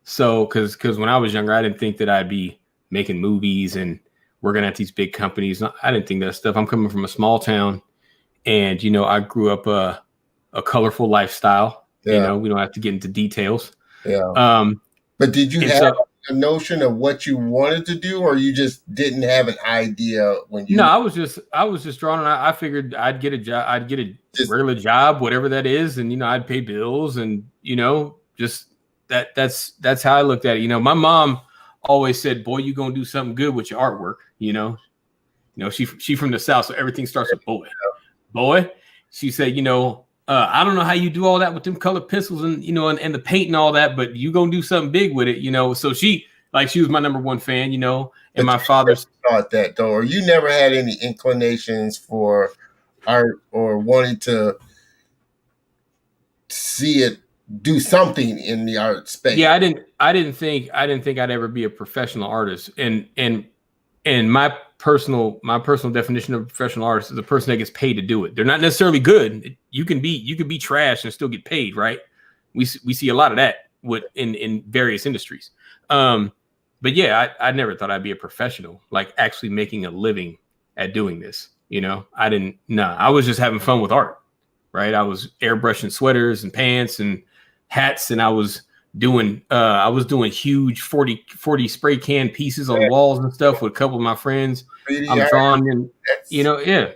So, because when I was younger, I didn't think that I'd be making movies and working at these big companies. I didn't think that stuff. I'm coming from a small town, and I grew up a colorful lifestyle. Yeah. We don't have to get into details. Yeah. But did you have a notion of what you wanted to do, or you just didn't have an idea when you? No, I was just drawn, and I figured I'd get a job, I'd get a Just regular job, whatever that is, and I'd pay bills, and just that's how I looked at it. My mom always said, "Boy, you gonna do something good with your artwork." She from the South, so everything starts with boy. She said, I don't know how you do all that with them colored pencils and and the paint and all that, but you gonna do something big with it. So she was my number one fan, and my father's thought that though, or you never had any inclinations for art or wanting to see it do something in the art space. Yeah, I didn't think I'd ever be a professional artist, and my personal definition of a professional artist is a person that gets paid to do it. They're not necessarily good. You can be trash and still get paid, right? We see a lot of that in various industries. But yeah, I never thought I'd be a professional, like actually making a living at doing this. I didn't. No, I was just having fun with art, right? I was airbrushing sweaters and pants and hats, and I was doing huge 40 spray can pieces on walls and stuff with a couple of my friends. I'm drawing, and yeah.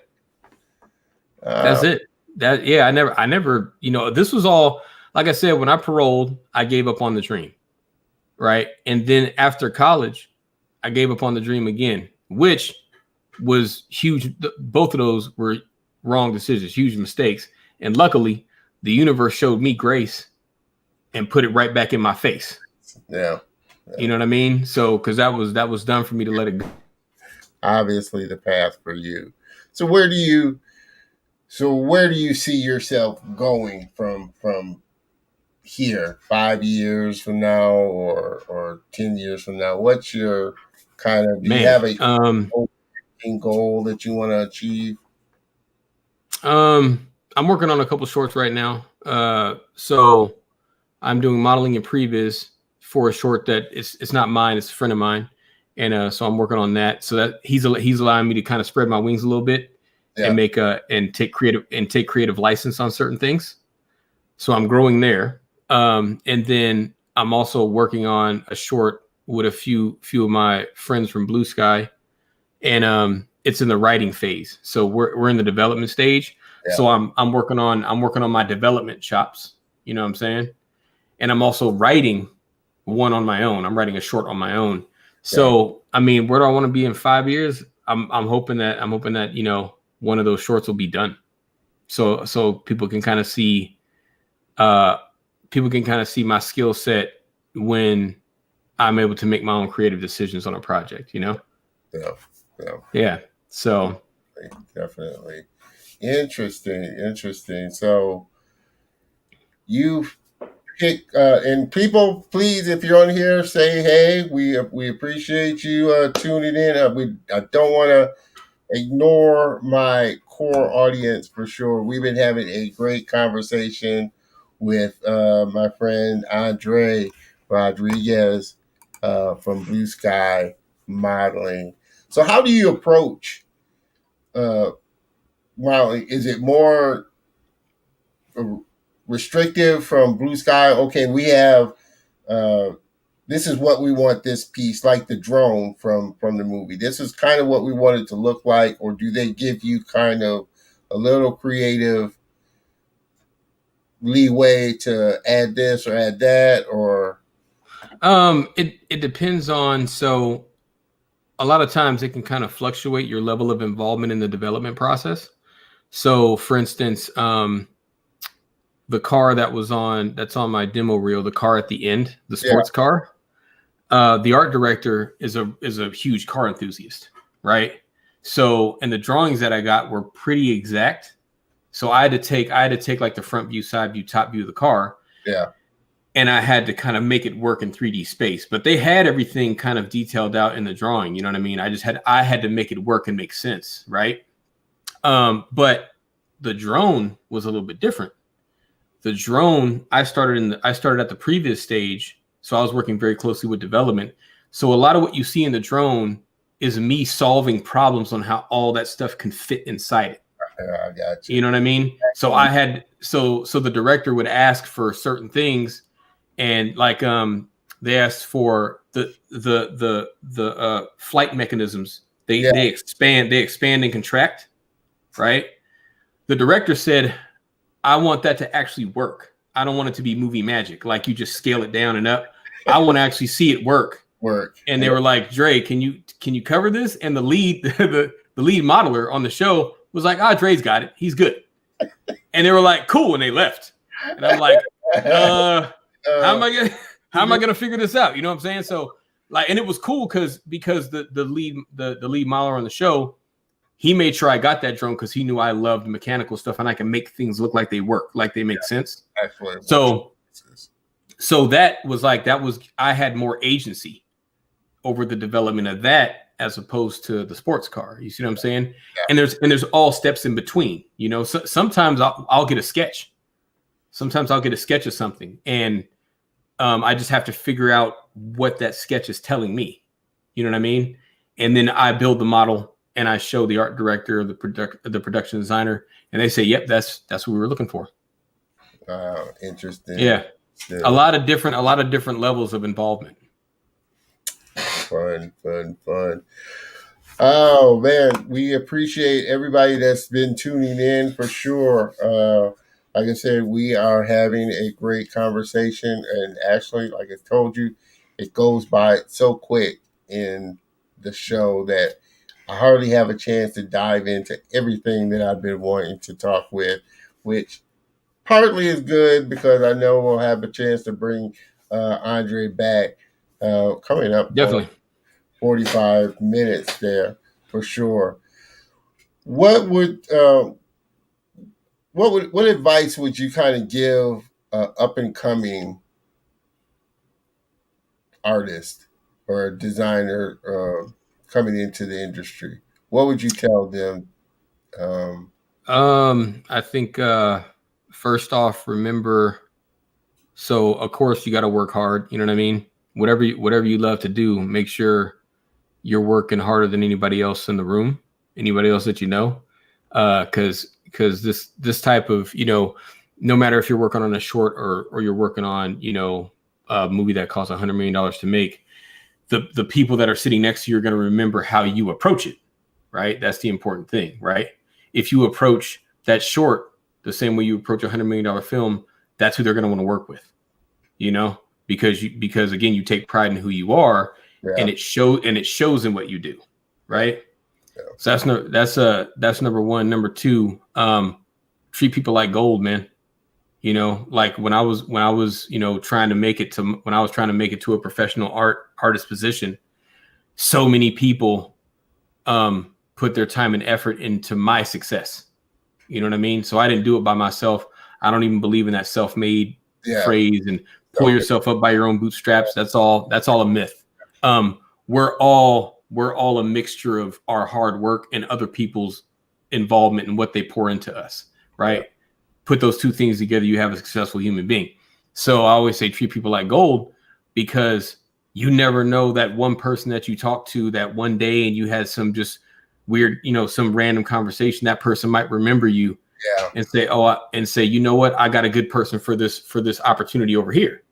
That's it. I never, this was all, like I said, when I paroled, I gave up on the dream. Right. And then after college, I gave up on the dream again, which was huge. Both of those were wrong decisions, huge mistakes. And luckily, the universe showed me grace and put it right back in my face. Yeah. You know what I mean? So, because that was done for me to let it go. Obviously, the path for you. So where do you see yourself going from here 5 years from now or 10 years from now? What's your kind of, do you have a goal that you want to achieve? I'm working on a couple shorts right now. So I'm doing modeling in previs for a short that it's not mine, it's a friend of mine. And so I'm working on that. So that he's allowing me to kind of spread my wings a little bit and make and take creative license on certain things. So I'm growing there. And then I'm also working on a short with a few of my friends from Blue Sky. And it's in the writing phase. So we're in the development stage. Yeah. So I'm working on my development chops. You know what I'm saying? And I'm also writing one on my own. I'm writing a short on my own. So, I mean, where do I want to be in 5 years? I'm hoping that one of those shorts will be done. So people can kind of see my skill set when I'm able to make my own creative decisions on a project, Yeah. So definitely. Interesting. So you pick, and people, please, if you're on here, say, hey, we appreciate you tuning in. I don't want to ignore my core audience for sure. We've been having a great conversation with my friend Andre Rodriguez from Blue Sky Modeling. So how do you approach modeling? Is it more restrictive from Blue Sky? Okay, we have this is what we want this piece, like the drone from the movie. This is kind of what we want it to look like, or do they give you kind of a little creative leeway to add this or add that? Or it depends on, so a lot of times it can kind of fluctuate your level of involvement in the development process. So for instance, the car that's on my demo reel, the car at the end, the sports car, the art director is a huge car enthusiast, right? So, and the drawings that I got were pretty exact. So I had to take like the front view, side view, top view of the car. Yeah. And I had to kind of make it work in 3D space, but they had everything kind of detailed out in the drawing. You know what I mean? I had to make it work and make sense. Right. But the drone was a little bit different. The drone, I started at the previous stage. So I was working very closely with development. So a lot of what you see in the drone is me solving problems on how all that stuff can fit inside it. I got you. You know what I mean? So I had, so the director would ask for certain things, and like, They asked for the flight mechanisms. They expand and contract, right? The director said, I want that to actually work. I don't want it to be movie magic, like you just scale it down and up. I want to actually see it work. And they were like, Dre, can you cover this? And the lead the lead modeler on the show was like, Dre's got it. He's good. And they were like, cool. And they left. And I'm like, how am I gonna figure this out? You know what I'm saying? So like, and it was cool because the lead modeler on the show, he made sure I got that drone because he knew I loved mechanical stuff and I can make things look like they work, like they make sense. Excellent. So that was I had more agency over the development of that as opposed to the sports car. You see what I'm saying? Yeah. And there's all steps in between. You know, so sometimes I'll get a sketch. Sometimes I'll get a sketch of something, and I just have to figure out what that sketch is telling me. You know what I mean? And then I build the model and I show the art director, the production designer, and they say, "Yep, that's what we were looking for." Wow, interesting. Yeah, a lot of different levels of involvement. Fun. Oh man, we appreciate everybody that's been tuning in for sure. Like I said, we are having a great conversation, and actually, like I told you, it goes by so quick in the show that I hardly have a chance to dive into everything that I've been wanting to talk with, which partly is good because I know we'll have a chance to bring Andre back coming up. Definitely. 45 minutes there for sure. What advice would you kind of give up and coming artist or designer coming into the industry? What would you tell them? I think first off, remember. So of course you got to work hard. You know what I mean? Whatever you love to do, make sure you're working harder than anybody else in the room, anybody else that you know, because this type of, you know, no matter if you're working on a short or you're working on, you know, a movie that costs $100 million to make, the people that are sitting next to you are going to remember how you approach it, right? That's the important thing, right? If you approach that short the same way you approach a $100 million film, that's who they're going to want to work with, you know, because again, you take pride in who you are. Yeah. And it shows in what you do, right? Yeah. So that's number one. Number two, treat people like gold, man. You know, like when I was, you know, trying to make it to a professional artist position, so many people put their time and effort into my success. You know what I mean? So I didn't do it by myself. I don't even believe in that self-made phrase and pull yourself up by your own bootstraps. That's all a myth. We're all a mixture of our hard work and other people's involvement and what they pour into us, right? Yeah. Put those two things together, you have a successful human being. So I always say treat people like gold, because you never know that one person that you talk to that one day and you had some just weird, you know, some random conversation, that person might remember you and say, you know what, I got a good person for this opportunity over here.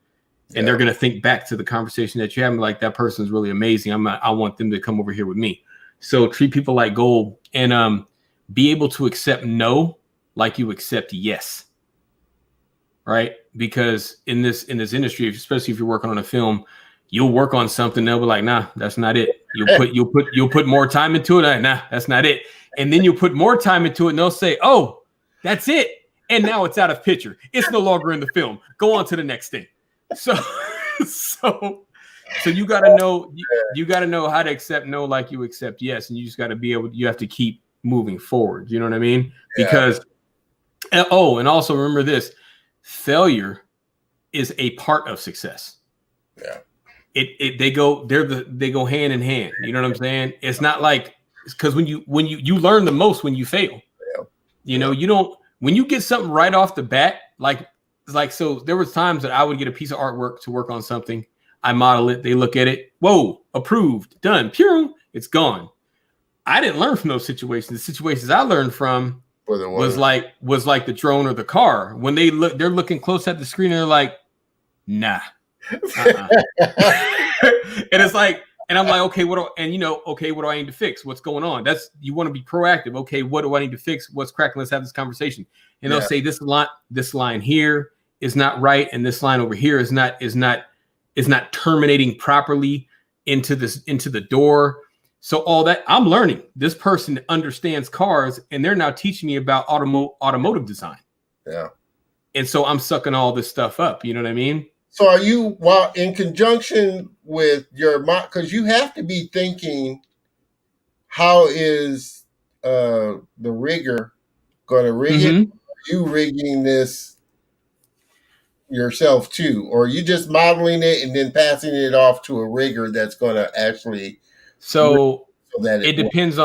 And they're going to think back to the conversation that you had, like, that person's really amazing. I want them to come over here with me. So treat people like gold, and be able to accept no like you accept yes. Right? Because in this industry, especially if you're working on a film, you'll work on something, they'll be like, nah, that's not it. You'll put more time into it. Nah, that's not it. And then you'll put more time into it and they'll say, oh, that's it. And now it's out of picture. It's no longer in the film. Go on to the next thing. So you gotta know you gotta know how to accept no like you accept yes, and you just gotta be able. You have to keep moving forward. You know what I mean? Yeah. Because and also remember this: failure is a part of success. Yeah, they go hand in hand. You know what I'm saying? It's not like, because when you learn the most when you fail. Yeah. You know, you don't, when you get something right off the bat, so there was times that I would get a piece of artwork to work on something. I model it. They look at it. Whoa, approved, done. Pew, it's gone. I didn't learn from those situations. The situations I learned from was like the drone or the car. When they're looking close at the screen and they're like, nah, Uh-uh. And it's like, and I'm like, okay, okay, what do I need to fix? What's going on? You want to be proactive. Okay, what do I need to fix? What's cracking? Let's have this conversation. And they'll say this line here is not right, and this line over here is not terminating properly into the door. So all that I'm learning. This person understands cars, and they're now teaching me about automotive design. Yeah. And so I'm sucking all this stuff up. You know what I mean? So are you, while in conjunction with your mom, because you have to be thinking, how is the rigger going to rig it? Are you rigging this yourself too? Or are you just modeling it and then passing it off to a rigger that's going to actually... So that it depends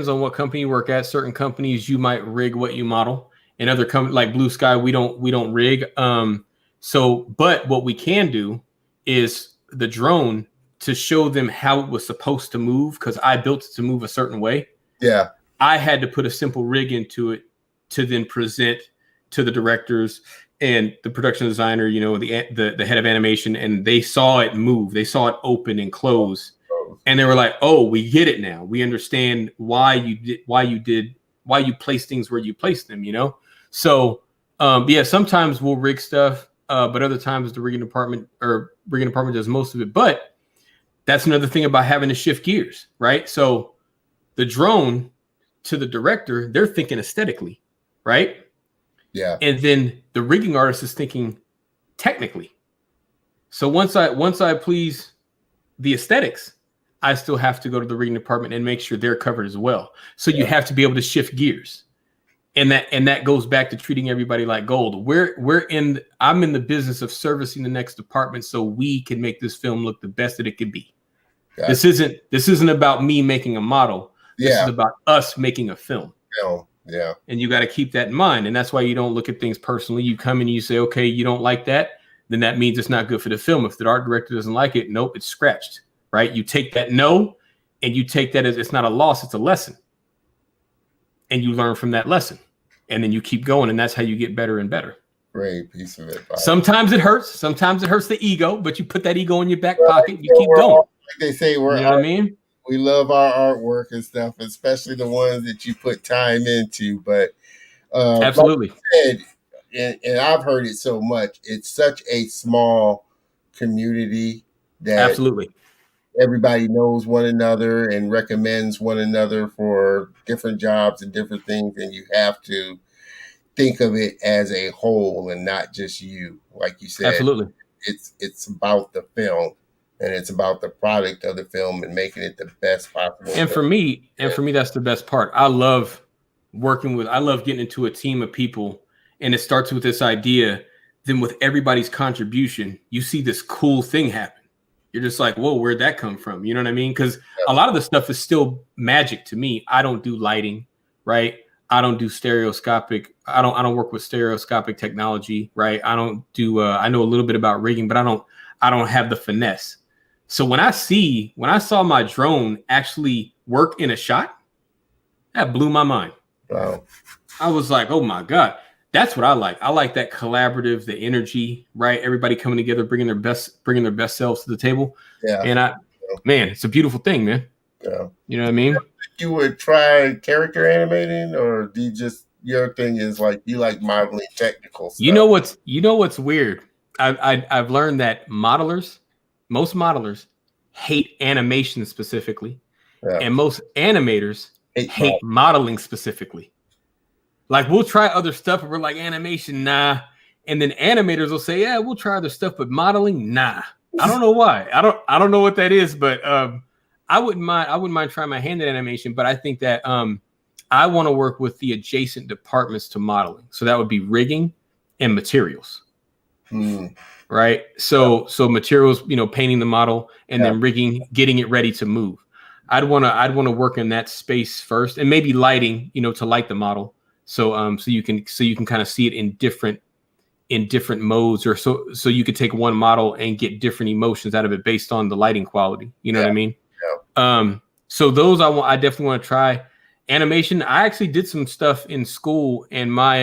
on what company you work at. Certain companies you might rig what you model. In other companies like Blue Sky, we don't rig. But what we can do is the drone to show them how it was supposed to move, because I built it to move a certain way. Yeah. I had to put a simple rig into it to then present to the directors and the production designer, the head of animation, and they saw it move. They saw it open and close. And they were like, "Oh, we get it now. We understand why you place things where you place them." So sometimes we'll rig stuff, but other times the rigging department does most of it. But that's another thing about having to shift gears, right? So the drone to the director, they're thinking aesthetically, right? Yeah. And then the rigging artist is thinking technically. So once I please the aesthetics, I still have to go to the rigging department and make sure they're covered as well. So you have to be able to shift gears. And that goes back to treating everybody like gold. I'm in the business of servicing the next department so we can make this film look the best that it can be. Gotcha. This isn't about me making a model. This is about us making a film. Yeah. And you got to keep that in mind. And that's why you don't look at things personally. You come and you say, okay, you don't like that, then that means it's not good for the film. If the art director doesn't like it, nope, it's scratched. Right? You take that no, and you take that as it's not a loss, it's a lesson. And you learn from that lesson. And then you keep going, and that's how you get better and better. Great piece of advice. Sometimes it hurts. Sometimes it hurts the ego, but you put that ego in your back pocket and you keep going. Like they say, you know what I mean? We love our artwork and stuff, especially the ones that you put time into. But absolutely. Like you said, and I've heard it so much, it's such a small community that absolutely everybody knows one another and recommends one another for different jobs and different things. And you have to think of it as a whole and not just you. Like you said, absolutely. It's about the film and it's about the product of the film and making it the best possible. And for me, that's the best part. I love getting into a team of people, and it starts with this idea. Then with everybody's contribution, you see this cool thing happen. You're just like, whoa, where'd that come from? You know what I mean? Because a lot of the stuff is still magic to me. I don't do lighting, right? I don't do stereoscopic. I don't work with stereoscopic technology, right? I don't do. I know a little bit about rigging, but I don't have the finesse. So when I saw my drone actually work in a shot, that blew my mind. Wow. I was like, oh my God. That's what I like. I like that collaborative, the energy, right? Everybody coming together, bringing their best selves to the table. Yeah. And man, it's a beautiful thing, man. Yeah. You know what I mean? You would try character animating, or do you just, your thing is like, you like modeling technical stuff? You know what's weird? I've learned that most modelers hate animation specifically. Yeah. And most animators hate modeling specifically. Like, we'll try other stuff, and we're like, animation, nah. And then animators will say, yeah, we'll try other stuff, but modeling, nah. I don't know why. I don't know what that is, but I wouldn't mind trying my hand at animation, but I think that I want to work with the adjacent departments to modeling. So that would be rigging and materials. Right? So materials, painting the model, and then rigging, getting it ready to move. I'd want to work in that space first, and maybe lighting, to light the model. So you can kind of see it in different modes, or so you could take one model and get different emotions out of it based on the lighting quality. You know what I mean? Yeah. So those I definitely want to try. Animation, I actually did some stuff in school, and my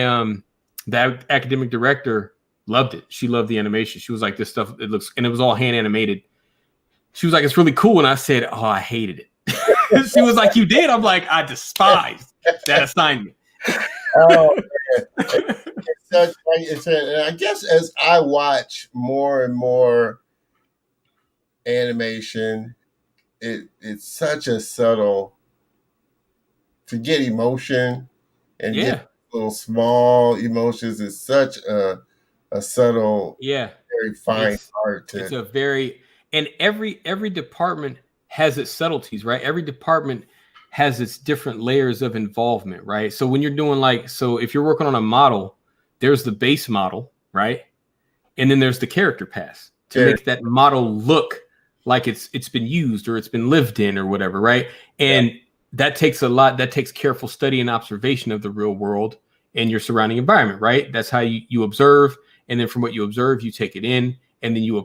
the academic director Loved it. She loved the animation. She was like, this stuff, it looks, and it was all hand animated. She was like, it's really cool. And I said, oh, I hated it. She was like, you did? I'm like, I despised that assignment. Oh, I guess as I watch more and more animation, it's such a subtle to get emotion and get little small emotions is such a subtle, very fine art. It's a very, and every department has its subtleties, right? Every department has its different layers of involvement, right? So when you're doing so if you're working on a model, there's the base model, right? And then there's the character pass to make that model look like it's been used or it's been lived in or whatever, right? And that takes a lot. That takes careful study and observation of the real world and your surrounding environment, right? That's how you observe, and then from what you observe, you take it in, and then you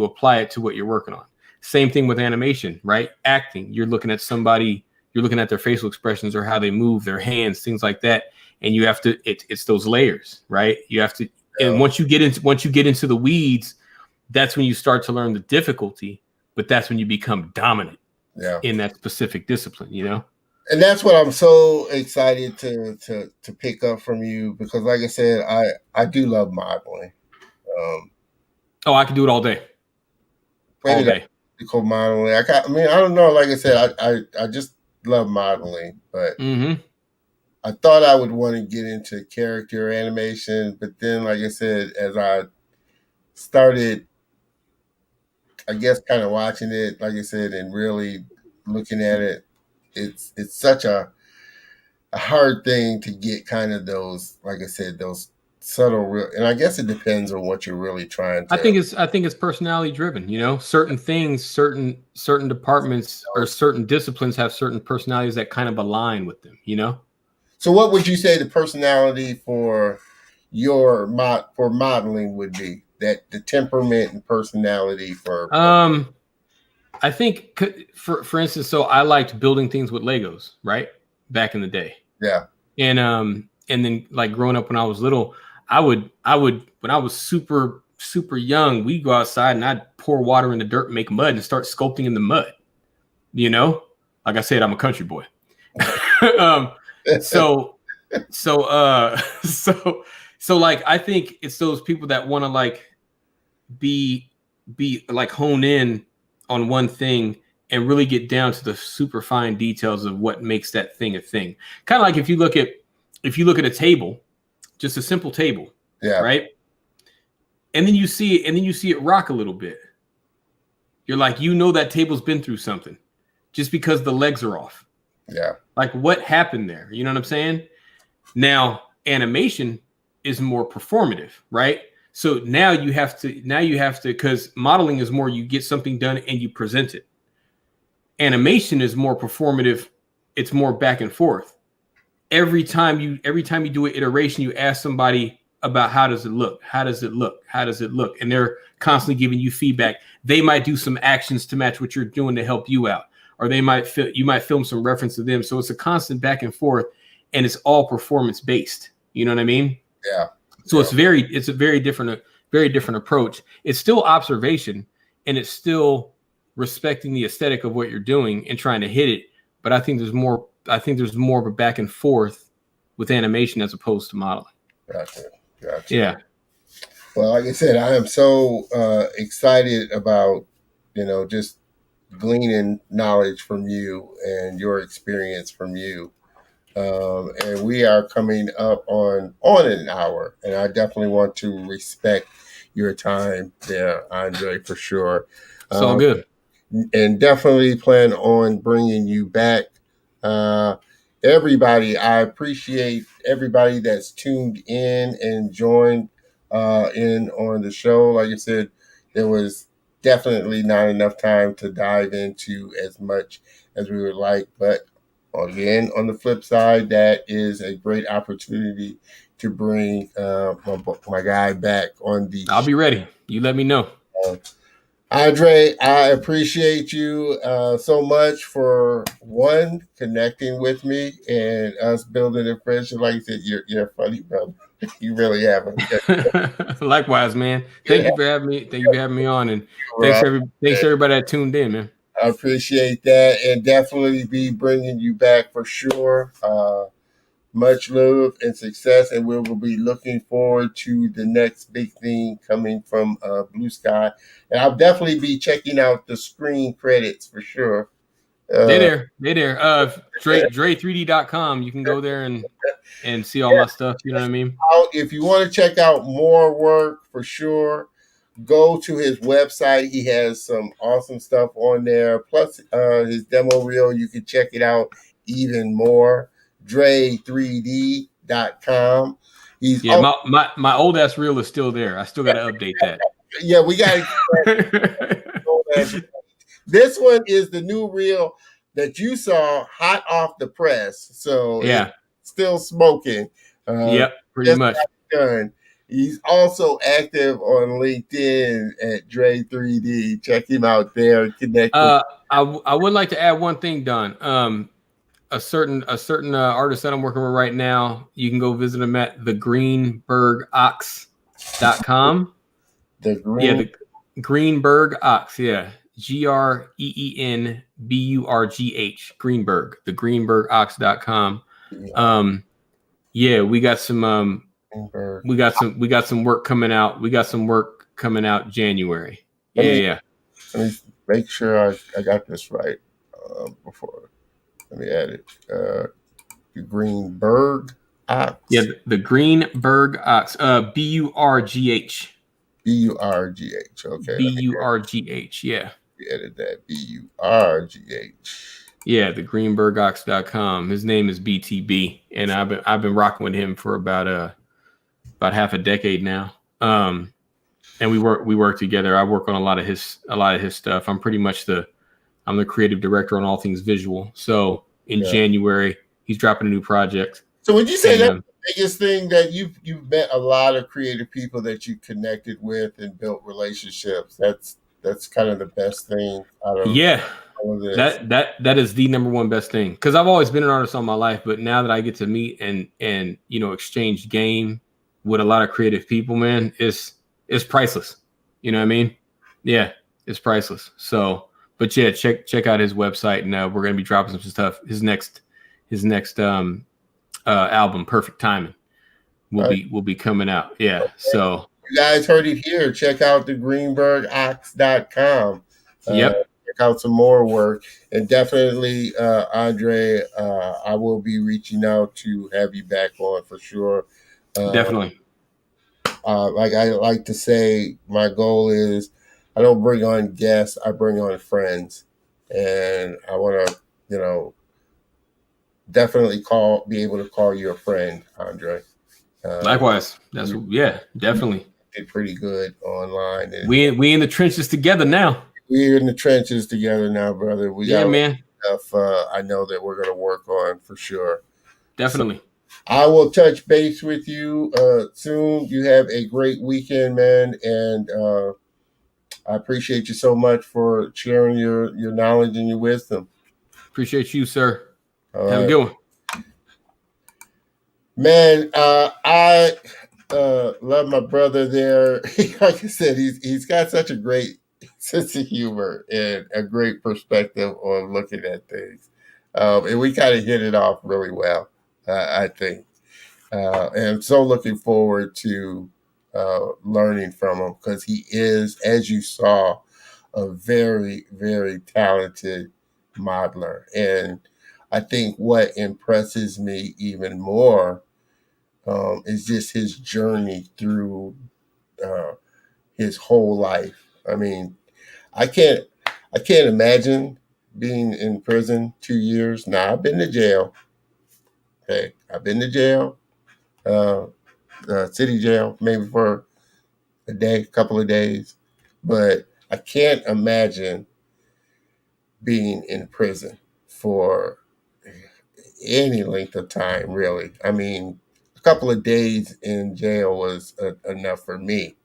apply it to what you're working on. Same thing with animation, right? Acting, you're looking at somebody, you're looking at their facial expressions or how they move, their hands, things like that, and you have to. It's those layers, right? You have to, and once you get into the weeds, that's when you start to learn the difficulty. But that's when you become dominant. In that specific discipline, and that's what I'm so excited to pick up from you, because like I said, I do love modeling. I can do it all day. All day. Modeling. I don't know. Like I said, I just love modeling, but I thought I would want to get into character animation, but then, like I said, as I started, I guess, kind of watching it, like I said, and really looking at it, it's such a hard thing to get kind of those, like I said, those subtle, and I guess it depends on what you're really trying to. I think it's personality driven. Certain things, certain departments or certain disciplines have certain personalities that kind of align with them. So, what would you say the personality for your modeling would be? That the temperament and personality for. I think for instance, so I liked building things with Legos, right? Back in the day. Yeah. And then like growing up when I was little, I would when I was super young, we'd go outside and I'd pour water in the dirt and make mud and start sculpting in the mud. Like I said, I'm a country boy. So like I think it's those people that want to like be like hone in on one thing and really get down to the super fine details of what makes that thing a thing. Kind of like if you look at a table, just a simple table, right? And then you see it rock a little bit. You're like, that table's been through something just because the legs are off. Yeah. Like what happened there? You know what I'm saying? Now, animation is more performative, right? So now you have to, because modeling is more, you get something done and you present it. Animation is more performative. It's more back and forth. Every time you do an iteration, you ask somebody about how does it look? How does it look? How does it look? And they're constantly giving you feedback. They might do some actions to match what you're doing to help you out. Or you might film some reference to them. So it's a constant back and forth, and it's all performance based. You know what I mean? Yeah. So it's a very different approach. It's still observation, and it's still respecting the aesthetic of what you're doing and trying to hit it. But I think there's more of a back and forth with animation as opposed to modeling. Gotcha. Yeah. Well, like I said, I am so excited about, just gleaning knowledge from you and your experience from you. And we are coming up on an hour, and I definitely want to respect your time there, Andre, for sure. It's all good. And definitely plan on bringing you back. Everybody, I appreciate everybody that's tuned in and joined in on the show. Like I said, there was definitely not enough time to dive into as much as we would like, but again, on the flip side, that is a great opportunity to bring my guy back on the. I'll be ready. You let me know. Andre, I appreciate you so much for one connecting with me and us building a friendship. Like you said, you're funny, brother. You really have Likewise, man. Thank you for having me. Thank you for having me on, and a thanks to everybody that tuned in, man. I appreciate that, and definitely be bringing you back for sure. Much love and success, and we will be looking forward to the next big thing coming from Blue Sky. And I'll definitely be checking out the screen credits for sure. They there. Dre3D.com. You can go there and see all my stuff. You know what I mean? If you want to check out more work for sure, go to his website. He has some awesome stuff on there. Plus his demo reel, you can check it out even more. Dre3D.com. He's my old ass reel is still there. I still got to update that. Yeah, we got to. This one is the new reel that you saw hot off the press. So yeah, it's still smoking. Yep, pretty much. Done. He's also active on LinkedIn at Dre3D. Check him out there. Connect. I would like to add one thing, Don. A certain artist that I'm working with right now, you can go visit him at thegreenbergox.com. The Greenberg Ox, yeah. GREENBURGH, Greenberg, thegreenbergox.com. Yeah, we got some work coming out. We got some work coming out January. Yeah. Let me make sure I got this right before. Let me add it. The Greenberg Ox. Yeah, the Greenberg Ox. BURGH. BURGH. Okay. BURGH. Yeah. We edit that. BURGH. Yeah, the greenbergox.com. His name is BTB, and I've been rocking with him for about half a decade now. And we work together. I work on a lot of his stuff. I'm pretty much I'm the creative director on all things visual. So in January, he's dropping a new project. So would you say that's the biggest thing that you've met a lot of creative people that you connected with and built relationships? That's kind of the best thing out of all of this. That is the number one best thing, because I've always been an artist all my life, but now that I get to meet and exchange game with a lot of creative people, man, it's priceless. You know what I mean? Yeah, it's priceless. So, but yeah, check out his website, and we're gonna be dropping some stuff. His next album, Perfect Timing, will be coming out. Yeah, so you guys heard it here. Check out the greenbergox.com. Yep. Check out some more work, and definitely, Andre, I will be reaching out to have you back on for sure. Definitely. Like I like to say, my goal is I don't bring on guests, I bring on friends, and I want to, definitely be able to call you a friend, Andre. Likewise. Definitely. Did pretty good online. And we in the trenches together now. We're in the trenches together now, brother. We got stuff I know that we're going to work on for sure. Definitely. So I will touch base with you soon. You have a great weekend, man, and I appreciate you so much for sharing your knowledge and your wisdom. Appreciate you, sir. Have a good one. Man, I love my brother there. Like I said, he's got such a great sense of humor and a great perspective on looking at things. And we kind of hit it off really well, I think. And I'm so looking forward to learning from him, because he is, as you saw, a very, very talented modeler. And I think what impresses me even more is just his journey through his whole life. I mean, I can't imagine being in prison 2 years. Now, I've been to jail. Okay, I've been to jail, city jail, maybe for a couple of days, but I can't imagine being in prison for any length of time, really. I mean, a couple of days in jail was enough for me.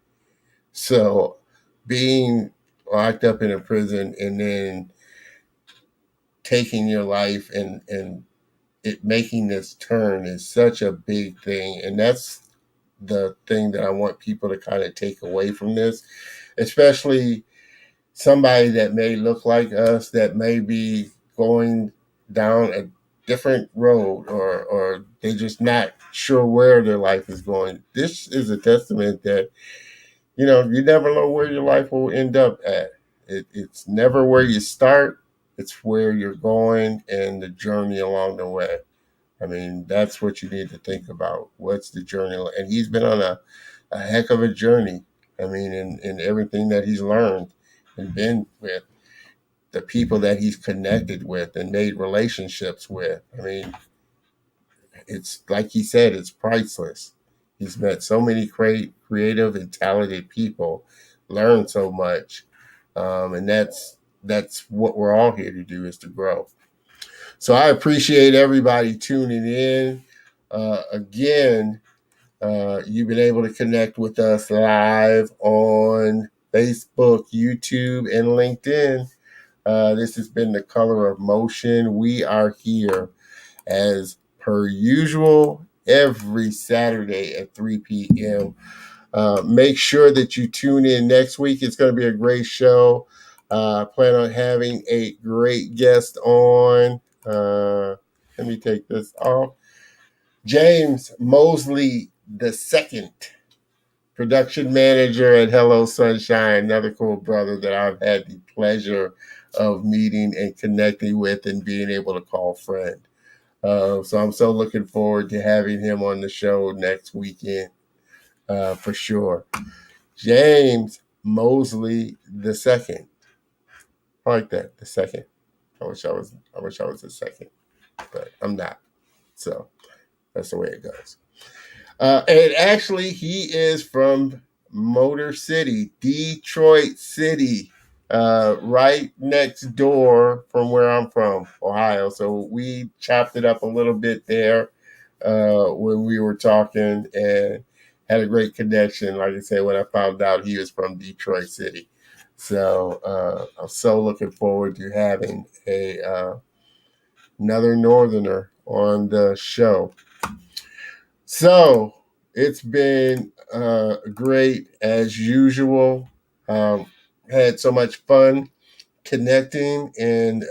So being locked up in a prison and then taking your life and it making this turn is such a big thing. And that's the thing that I want people to kind of take away from this, especially somebody that may look like us, that may be going down a different road, or they're just not sure where their life is going. This is a testament that, you never know where your life will end up at. It's never where you start, it's where you're going and the journey along the way. I mean, that's what you need to think about. What's the journey? And he's been on a heck of a journey. I mean, in everything that he's learned and been with, the people that he's connected with and made relationships with. I mean, it's like he said, it's priceless. He's met so many creative and talented people, learned so much. And that's what we're all here to do, is to grow. So I appreciate everybody tuning in. Again, you've been able to connect with us live on Facebook, YouTube, and LinkedIn. This has been The Color of Motion. We are here as per usual every Saturday at 3 p.m. Make sure that you tune in next week. It's going to be a great show. Plan on having a great guest on. Let me take this off. James Mosley II, production manager at Hello Sunshine, another cool brother that I've had the pleasure of meeting and connecting with and being able to call friend. So I'm so looking forward to having him on the show next weekend, for sure. James Mosley II. I like that, the second. I wish I was the second, but I'm not. So that's the way it goes. And actually, he is from Motor City, Detroit City, right next door from where I'm from, Ohio. So we chopped it up a little bit there when we were talking, and had a great connection. Like I said, when I found out he was from Detroit City. So I'm so looking forward to having another Northerner on the show. So it's been great as usual. Had so much fun connecting and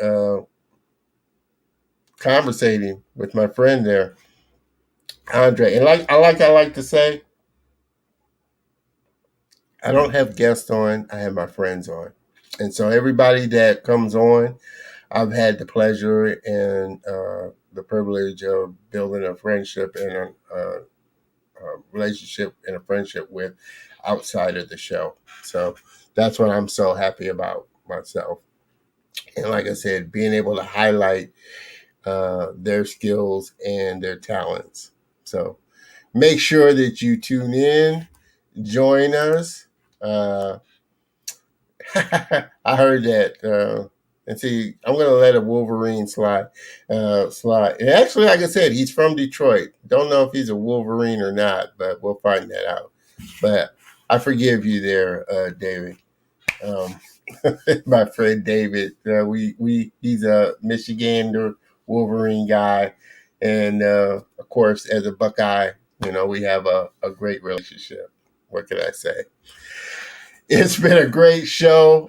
conversating with my friend there, Andre. And like I like to say, I don't have guests on, I have my friends on. And so everybody that comes on, I've had the pleasure and the privilege of building a friendship and a relationship and a friendship with outside of the show. So that's what I'm so happy about myself. And like I said, being able to highlight their skills and their talents. So make sure that you tune in, join us. I heard that. And see, I'm going to let a Wolverine slide. And actually, like I said, he's from Detroit. Don't know if he's a Wolverine or not, but we'll find that out. But I forgive you there, David. My friend David. He's a Michigander Wolverine guy. And, of course, as a Buckeye, we have a great relationship. What can I say? It's been a great show.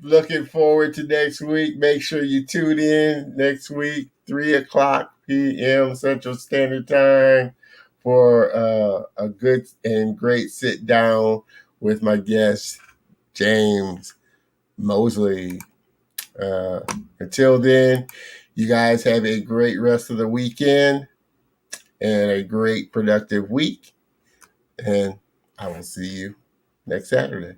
Looking forward to next week. Make sure you tune in next week, 3:00 p.m. Central Standard Time, for a good and great sit down with my guest, James Mosley. Until then, you guys have a great rest of the weekend and a great productive week. And I will see you next Saturday.